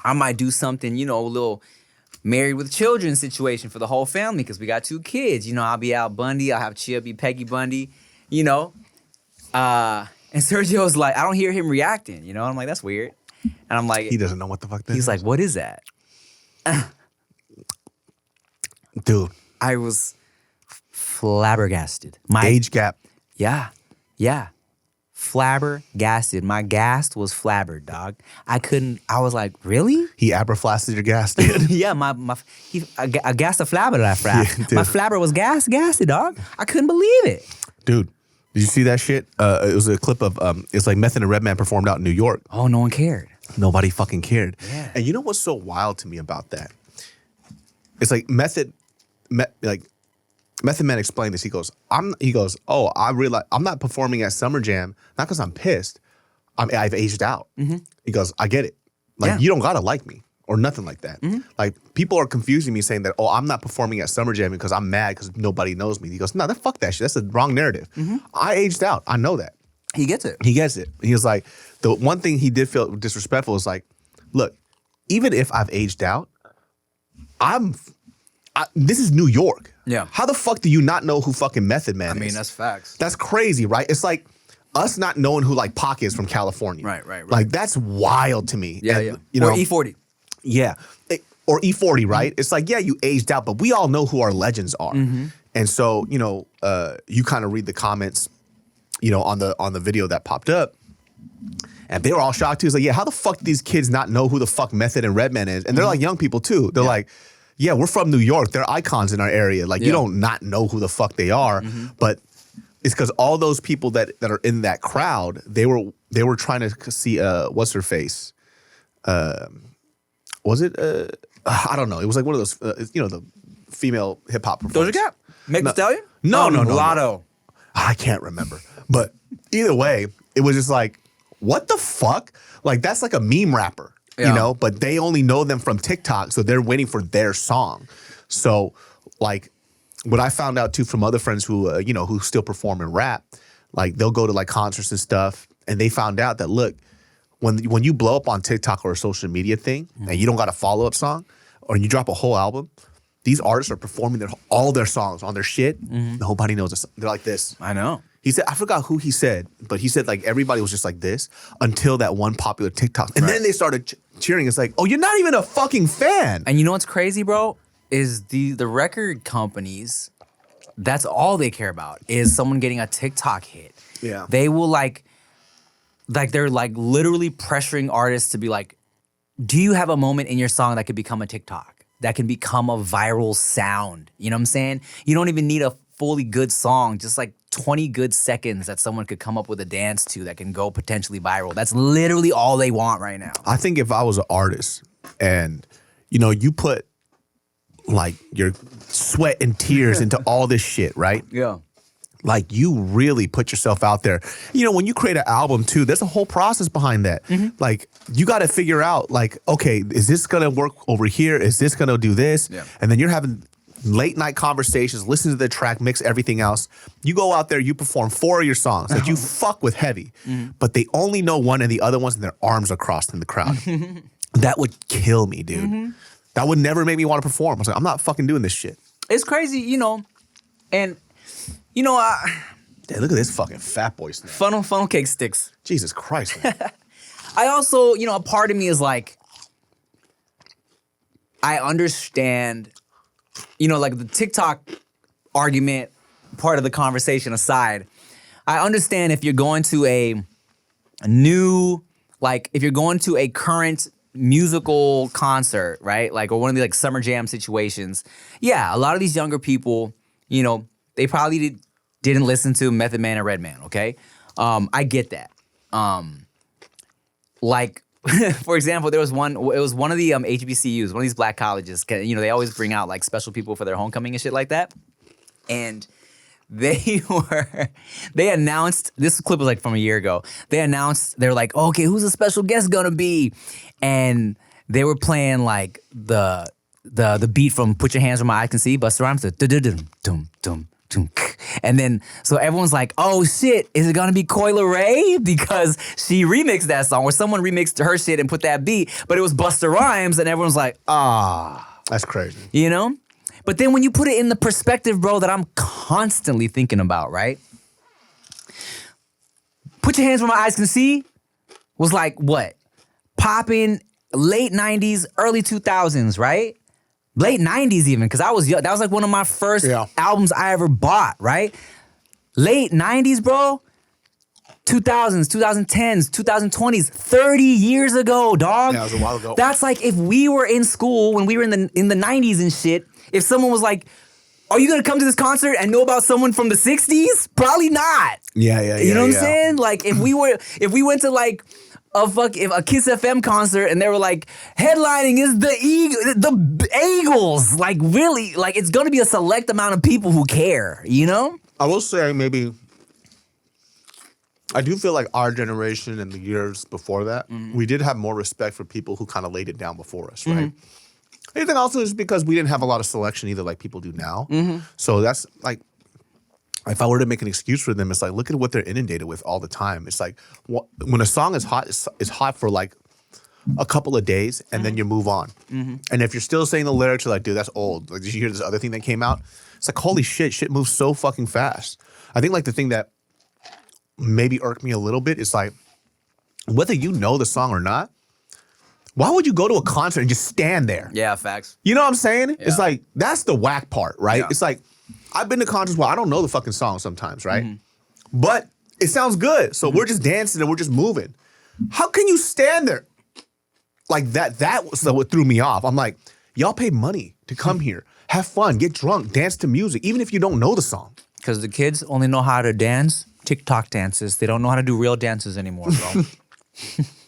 I might do something, a little married with children situation for the whole family because we got 2 kids. I'll be Al Bundy. I'll have Chia be Peggy Bundy, And Sergio's like, I don't hear him reacting, I'm like, that's weird. And I'm like, he doesn't know what the fuck that he's is. like, what is that? Dude. I was flabbergasted. My Age gap. Yeah. Flabbergasted. My gas was flabbered, dog. I was like, really? He abraflasted your gas, dude. Yeah, I gassed a flabber that I frabbed. Yeah, My flabber was gassy, dog. I couldn't believe it. Dude, did you see that shit? It was a clip of, it's like Method and Redman performed out in New York. Oh, no one cared. Nobody fucking cared. Yeah. And you know what's so wild to me about that? It's like Method Man explained this. He goes, oh, I realize I'm not performing at Summer Jam, not because I'm pissed. I've aged out. He goes, I get it. Like, you don't gotta like me or nothing like that. Like, people are confusing me saying that, oh, I'm not performing at Summer Jam because I'm mad because nobody knows me. He goes, no, fuck that shit. That's the wrong narrative. I aged out. I know that. He gets it. He gets it. He was like, the one thing he did feel disrespectful is like, look, even if I've aged out, this is New York. Yeah. How the fuck do you not know who fucking Method Man is? I mean, that's facts. That's crazy, right? It's like us not knowing who like Pac is from California. Right. Like, that's wild to me. Yeah, And, yeah. Or E40. Yeah. Or E40, right? It's like, yeah, you aged out, but we all know who our legends are. And so, you kind of read the comments, on the video that popped up. And they were all shocked too. It's like, yeah, how the fuck do these kids not know who the fuck Method and Redman is? And they're like young people too. They're like, yeah, we're from New York. They're icons in our area. Like, you don't not know who the fuck they are. But it's because all those people that are in that crowd, they were trying to see what's her face? Was it? I don't know. It was like one of those, the female hip hop performers. Doja Cat? Meg Thee Stallion? No. Lotto. I can't remember. But either way, it was just like, what the fuck? Like, that's like a meme rapper. Yeah. you know, but they only know them from TikTok, so they're waiting for their song. So, like, what I found out too from other friends who, you know, who still perform and rap, like they'll go to like concerts and stuff, and they found out that look, when you blow up on TikTok or a social media thing, and you don't got a follow up song, or you drop a whole album, these artists are performing all their songs on their shit. Nobody knows this. They're like this. I know. He said, I forgot who he said, but he said like everybody was just like this until that one popular TikTok. And then they started cheering. It's like, oh, you're not even a fucking fan. And you know what's crazy, bro? Is the record companies, that's all they care about is someone getting a TikTok hit. Yeah. They will like they're like literally pressuring artists to be like, do you have a moment in your song that could become a TikTok? That can become a viral sound? You know what I'm saying? You don't even need a fully good song, just like 20 good seconds that someone could come up with a dance to that can go potentially viral. That's literally all they want right now. I think if I was an artist and, you know, you put like your sweat and tears into all this shit, right? Yeah. Like you really put yourself out there. You know, when you create an album too, there's a whole process behind that. Like you got to figure out like, okay, is this going to work over here? Is this going to do this? Yeah. And then you're having late night conversations, listen to the track, mix everything else. You go out there, you perform 4 of your songs that you fuck with heavy, but they only know one and the other ones and their arms are crossed in the crowd. That would kill me, dude. That would never make me want to perform. I was like, I'm not fucking doing this shit. It's crazy, you know, and you know, Yeah, look at this fucking fat boy snap. funnel cake sticks. Jesus Christ, man. I also, you know, a part of me is like, I understand, you know, like the TikTok argument part of the conversation aside, I understand if you're going to a new, like if you're going to a current musical concert, right? Like, or one of the like summer jam situations. Yeah, a lot of these younger people, you know, they probably didn't listen to Method Man and Redman, okay? I get that. Like, for example, it was one of the HBCUs, one of these black colleges. You know, they always bring out like special people for their homecoming and shit like that. And they announced, this clip was like from a year ago. They're like, okay, who's the special guest gonna be? And they were playing like the beat from Put Your Hands Where My Eyes Can See, Busta Rhymes, the dum dum dum. And then, so everyone's like, oh shit, is it gonna be Coi Leray? Because she remixed that song, or someone remixed her shit and put that beat, but it was Busta Rhymes, and everyone's like, That's crazy. you know? But then when you put it in the perspective, bro, that I'm constantly thinking about, right? Put Your Hands Where My Eyes Can See was like, what? Popping late 90s, early 2000s, right? Late 90s even, because I was young. That was like one of my first albums I ever bought, right? Late 90s, bro. 2000s, 2010s, 2020s, 30 years ago, dog. Yeah, it was a while ago. That's like if we were in school when we were in the 90s and shit, if someone was like, are you gonna come to this concert and know about someone from the 60s? Probably not. Yeah. You know what I'm saying? Like if we went to like a Kiss FM concert and they were like, headlining is the Eagles. Like really, like it's gonna be a select amount of people who care, you know? I will say maybe, I do feel like our generation and the years before that, we did have more respect for people who kind of laid it down before us, right? I think also is because we didn't have a lot of selection either like people do now. So that's like, if I were to make an excuse for them, it's like, look at what they're inundated with all the time. It's like, when a song is hot, it's hot for like a couple of days and then you move on. And if you're still saying the lyrics, you're like, dude, that's old. Like, did you hear this other thing that came out? It's like, holy shit moves so fucking fast. I think like the thing that maybe irked me a little bit is like, whether you know the song or not, why would you go to a concert and just stand there? Yeah, facts. You know what I'm saying? Yeah. It's like, that's the whack part, right? Yeah. It's like, I've been to concerts where I don't know the fucking song sometimes, right? But it sounds good. So we're just dancing and we're just moving. How can you stand there like that? That was what threw me off. I'm like, y'all pay money to come here, have fun, get drunk, dance to music, even if you don't know the song. Because the kids only know how to dance TikTok dances. They don't know how to do real dances anymore, bro.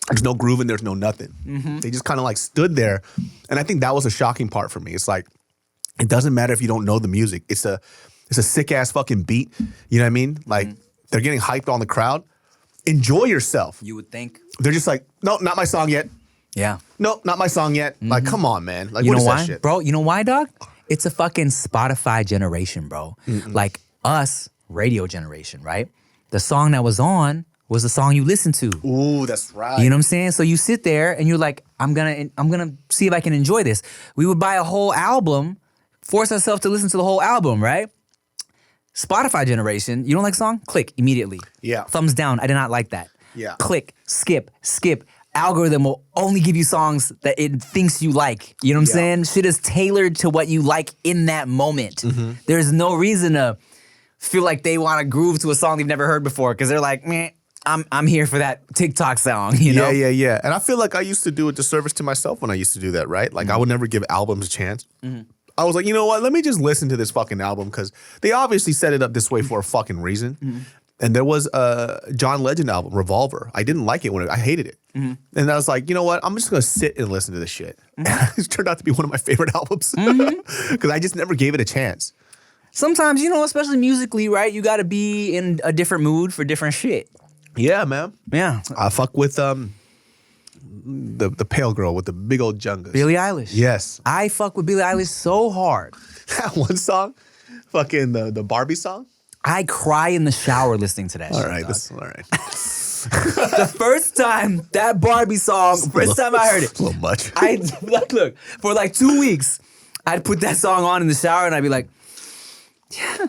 There's no groove and there's no nothing. They just kind of like stood there. And I think that was a shocking part for me. It's like, it doesn't matter if you don't know the music. It's a sick ass fucking beat. You know what I mean? Like they're getting hyped on the crowd. Enjoy yourself. You would think. They're just like, no, not my song yet. Yeah. No, not my song yet. Like, come on, man. Like, You what know is why? that shit? Bro, you know why, dog? It's a fucking Spotify generation, bro. Like us, radio generation, right? The song that was on was the song you listened to. Ooh, that's right. You know what I'm saying? So you sit there and you're like, I'm gonna see if I can enjoy this. We would buy a whole album, force ourselves to listen to the whole album, right? Spotify generation, you don't like song? Click immediately. Yeah. Thumbs down. I did not like that. Yeah. Click, skip. Algorithm will only give you songs that it thinks you like. You know what I'm saying? Shit is tailored to what you like in that moment. There's no reason to feel like they want to groove to a song they've never heard before because they're like, meh, I'm here for that TikTok song, you know? Yeah. And I feel like I used to do a disservice to myself when I used to do that, right? Like I would never give albums a chance. I was like, you know what? Let me just listen to this fucking album because they obviously set it up this way for a fucking reason. And there was a John Legend album, Revolver. I didn't like it I hated it. And I was like, you know what? I'm just gonna sit and listen to this shit. And it turned out to be one of my favorite albums because I just never gave it a chance. Sometimes, you know, especially musically, right? You got to be in a different mood for different shit. Yeah, man. Yeah. I fuck with the pale girl with the big old jungas. Billie Eilish. Yes. I fuck with Billie Eilish so hard. That one song, fucking the Barbie song. I cry in the shower listening to that shit. All right, dog. all right. The first time that Barbie song, first time I heard it. It's a little much. Look, for like 2 weeks, I'd put that song on in the shower and I'd be like, yeah,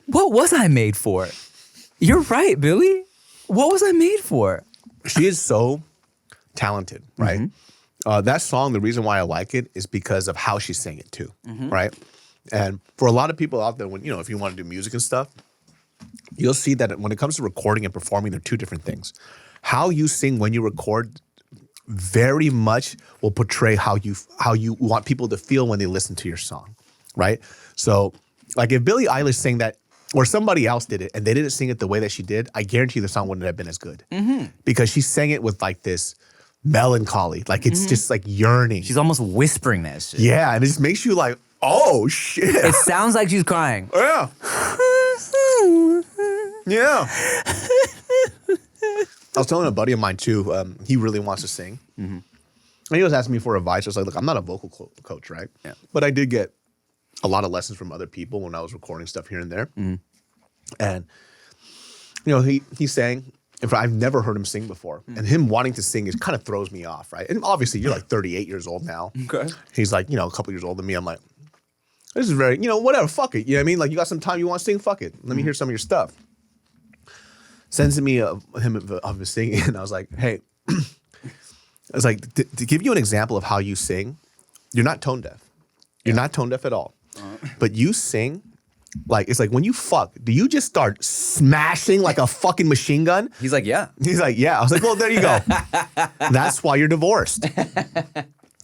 what was I made for? You're right, Billy. What was I made for? She is so talented, right? That song, the reason why I like it is because of how she sang it too, right? And for a lot of people out there, when if you want to do music and stuff, you'll see that when it comes to recording and performing, they're two different things. How you sing when you record very much will portray how you want people to feel when they listen to your song, right? So, like if Billie Eilish sang that, or somebody else did it, and they didn't sing it the way that she did, I guarantee the song wouldn't have been as good. Because she sang it with like this melancholy, like it's just like yearning. She's almost whispering that shit. Yeah, and it just makes you like, oh shit. It sounds like she's crying. Yeah. Yeah. I was telling a buddy of mine too, he really wants to sing. And he was asking me for advice. I was like, look, I'm not a vocal coach, right? Yeah. But I did get a lot of lessons from other people when I was recording stuff here and there. And, he sang. In fact, I've never heard him sing before. And him wanting to sing kind of throws me off, right? And obviously, you're like 38 years old now. Okay. He's like, a couple years older than me. I'm like, this is very, whatever, fuck it. You know what I mean? Like, you got some time, you want to sing, fuck it. Let me hear some of your stuff. Sends me of him singing, and I was like, hey, I was like, to give you an example of how you sing, you're not tone deaf. You're not tone deaf at all. But you sing, like, it's like when you fuck, do you just start smashing like a fucking machine gun? He's like, yeah. He's like, yeah. I was like, well, there you go. That's why you're divorced.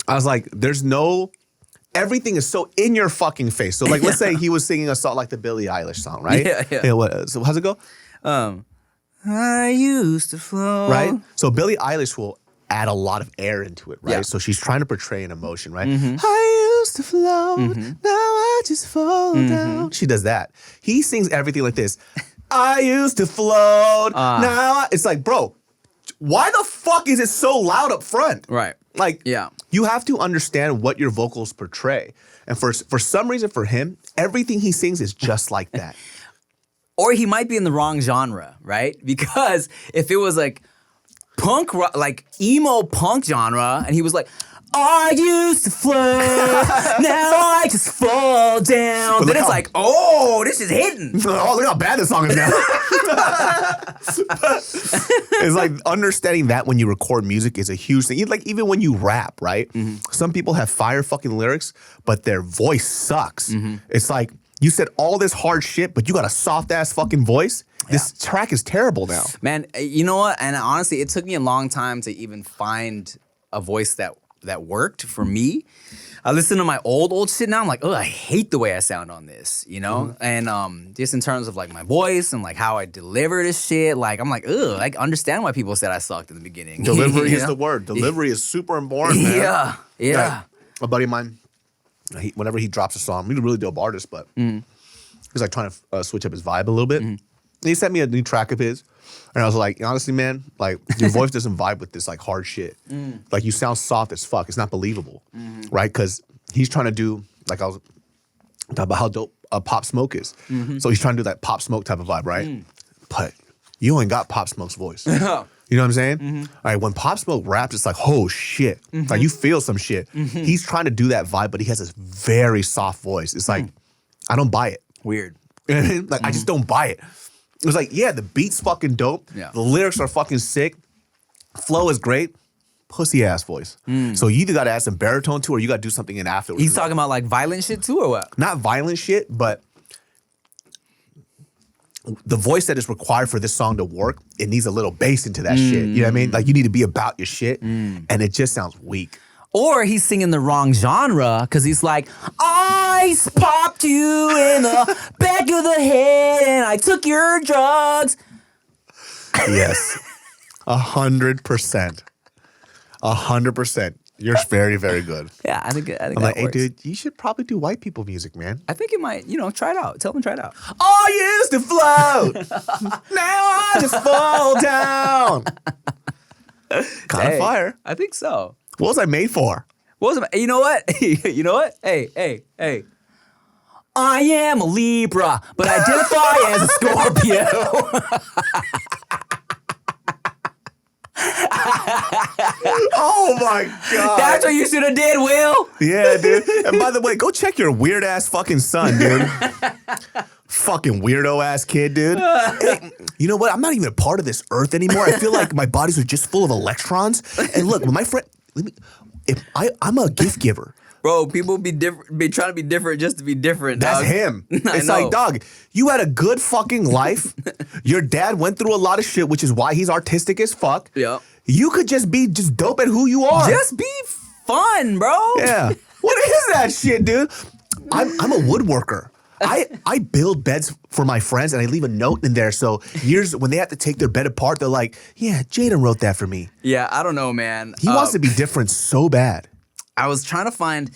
I was like, everything is so in your fucking face. So like, let's say he was singing a song like the Billie Eilish song, right? Yeah. So how's it go? I used to flow. Right? So Billie Eilish will add a lot of air into it, right? Yeah. So she's trying to portray an emotion, right? I used to float, now I just fall down. She does that. He sings everything like this. I used to float, it's like, bro, why the fuck is it so loud up front? Right. Like, you have to understand what your vocals portray. And for some reason, for him, everything he sings is just like that. Or he might be in the wrong genre, right? Because if it was like punk, like emo punk genre, and he was like, I used to float, now I just fall down. Then it's like, oh, this is hitting. Oh, look how bad this song is now. It's like understanding that when you record music is a huge thing. Like even when you rap, right? Some people have fire fucking lyrics, but their voice sucks. It's like, you said all this hard shit, but you got a soft ass fucking voice. This track is terrible now. Man, you know what? And honestly, it took me a long time to even find a voice that worked for me. I listen to my old shit now. I'm like, oh, I hate the way I sound on this, And just in terms of like my voice and like how I deliver this shit, like I'm like, ugh, I understand why people said I sucked in the beginning. Delivery is the word. Delivery is super important, man. Yeah. A buddy of mine, whenever he drops a song, he's a really dope artist, but he's like trying to switch up his vibe a little bit. And he sent me a new track of his. And I was like, honestly, man, like your voice doesn't vibe with this like hard shit. Like you sound soft as fuck. It's not believable, right? Because he's trying to do like I was talking about how dope Pop Smoke is. So he's trying to do that Pop Smoke type of vibe, right? But you ain't got Pop Smoke's voice. You know what I'm saying? All right, when Pop Smoke raps, it's like, oh shit. Like you feel some shit. He's trying to do that vibe, but he has this very soft voice. It's like, I don't buy it. Weird. You know what I mean? Like I just don't buy it. It was like, yeah, the beat's fucking dope. Yeah. The lyrics are fucking sick. Flow is great. Pussy ass voice. So you either got to add some baritone to, or you got to do something in afterwards. He's talking about like violent shit too, or what? Not violent shit, but the voice that is required for this song to work, it needs a little bass into that shit. You know what I mean? Like you need to be about your shit, and it just sounds weak. Or he's singing the wrong genre because he's like, I popped you in the back of the head and I took your drugs. Yes, 100%. 100%. You're very, very good. Yeah, I think I'm that like, hey, works. dude, you should probably do white people music, man. I think it might, try it out. Tell them to try it out. I used to float. Now I just fall down. Kind of fire. I think so. What was I made for? What was it? You know what? You know what? Hey. I am a Libra, but identify as a Scorpio. Oh my God. That's what you should have did, Will. Yeah, dude. And by the way, go check your weird ass fucking son, dude. Fucking weirdo ass kid, dude. Hey, you know what? I'm not even a part of this earth anymore. I feel like my bodies are just full of electrons. And look, when my friend, I'm a gift giver. Bro, people be trying to be different just to be different, dog. That's him. I It's know. like, dog, you had a good fucking life. Your dad went through a lot of shit, which is why he's artistic as fuck. Yeah. You could just be just dope at who you are. Just be fun, bro. Yeah. What is that shit, dude? I'm a woodworker. I build beds for my friends and I leave a note in there. So years when they have to take their bed apart, they're like, yeah, Jaden wrote that for me. Yeah, I don't know, man. He wants to be different so bad. I was trying to find,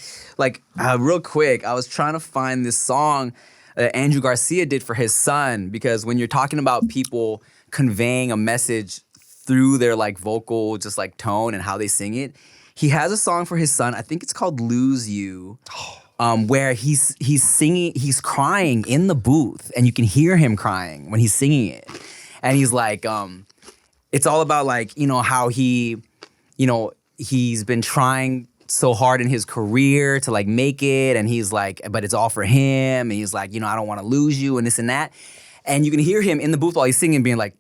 real quick, I was trying to find this song that Andrew Garcia did for his son, because when you're talking about people conveying a message through their vocal, just tone and how they sing it, he has a song for his son. I think it's called "Lose You," where he's singing, he's crying in the booth, and you can hear him crying when he's singing it, and he's like, it's all about how he, he's been trying so hard in his career to make it, and he's like, but it's all for him, and he's like, I don't want to lose you and this and that, and you can hear him in the booth while he's singing being like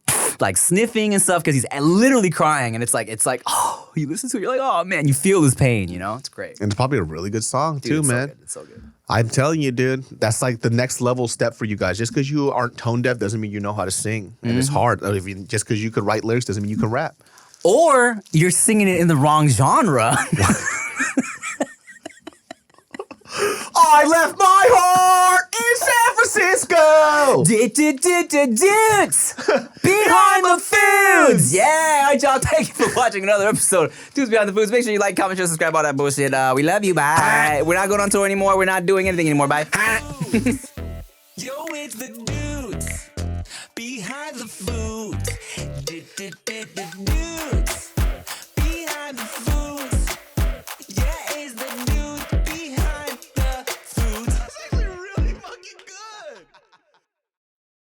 sniffing and stuff because he's literally crying, and it's like oh, you listen to it, you're like, oh man, you feel his pain, it's great. And it's probably a really good song Dude, too, it's man. So good. It's so good. I'm telling you, dude, that's the next level step for you guys. Just because you aren't tone deaf doesn't mean you know how to sing, and it's hard. Just because you could write lyrics doesn't mean you can rap. Or you're singing it in the wrong genre. I left my heart in San Francisco. Dudes behind the foods. Yeah, all right, y'all. Thank you for watching another episode of Dudes Behind the Foods. Make sure you like, comment, share, subscribe, all that bullshit. We love you. Bye. We're not going on tour anymore. We're not doing anything anymore. Bye. Yo, it's the dudes behind the foods.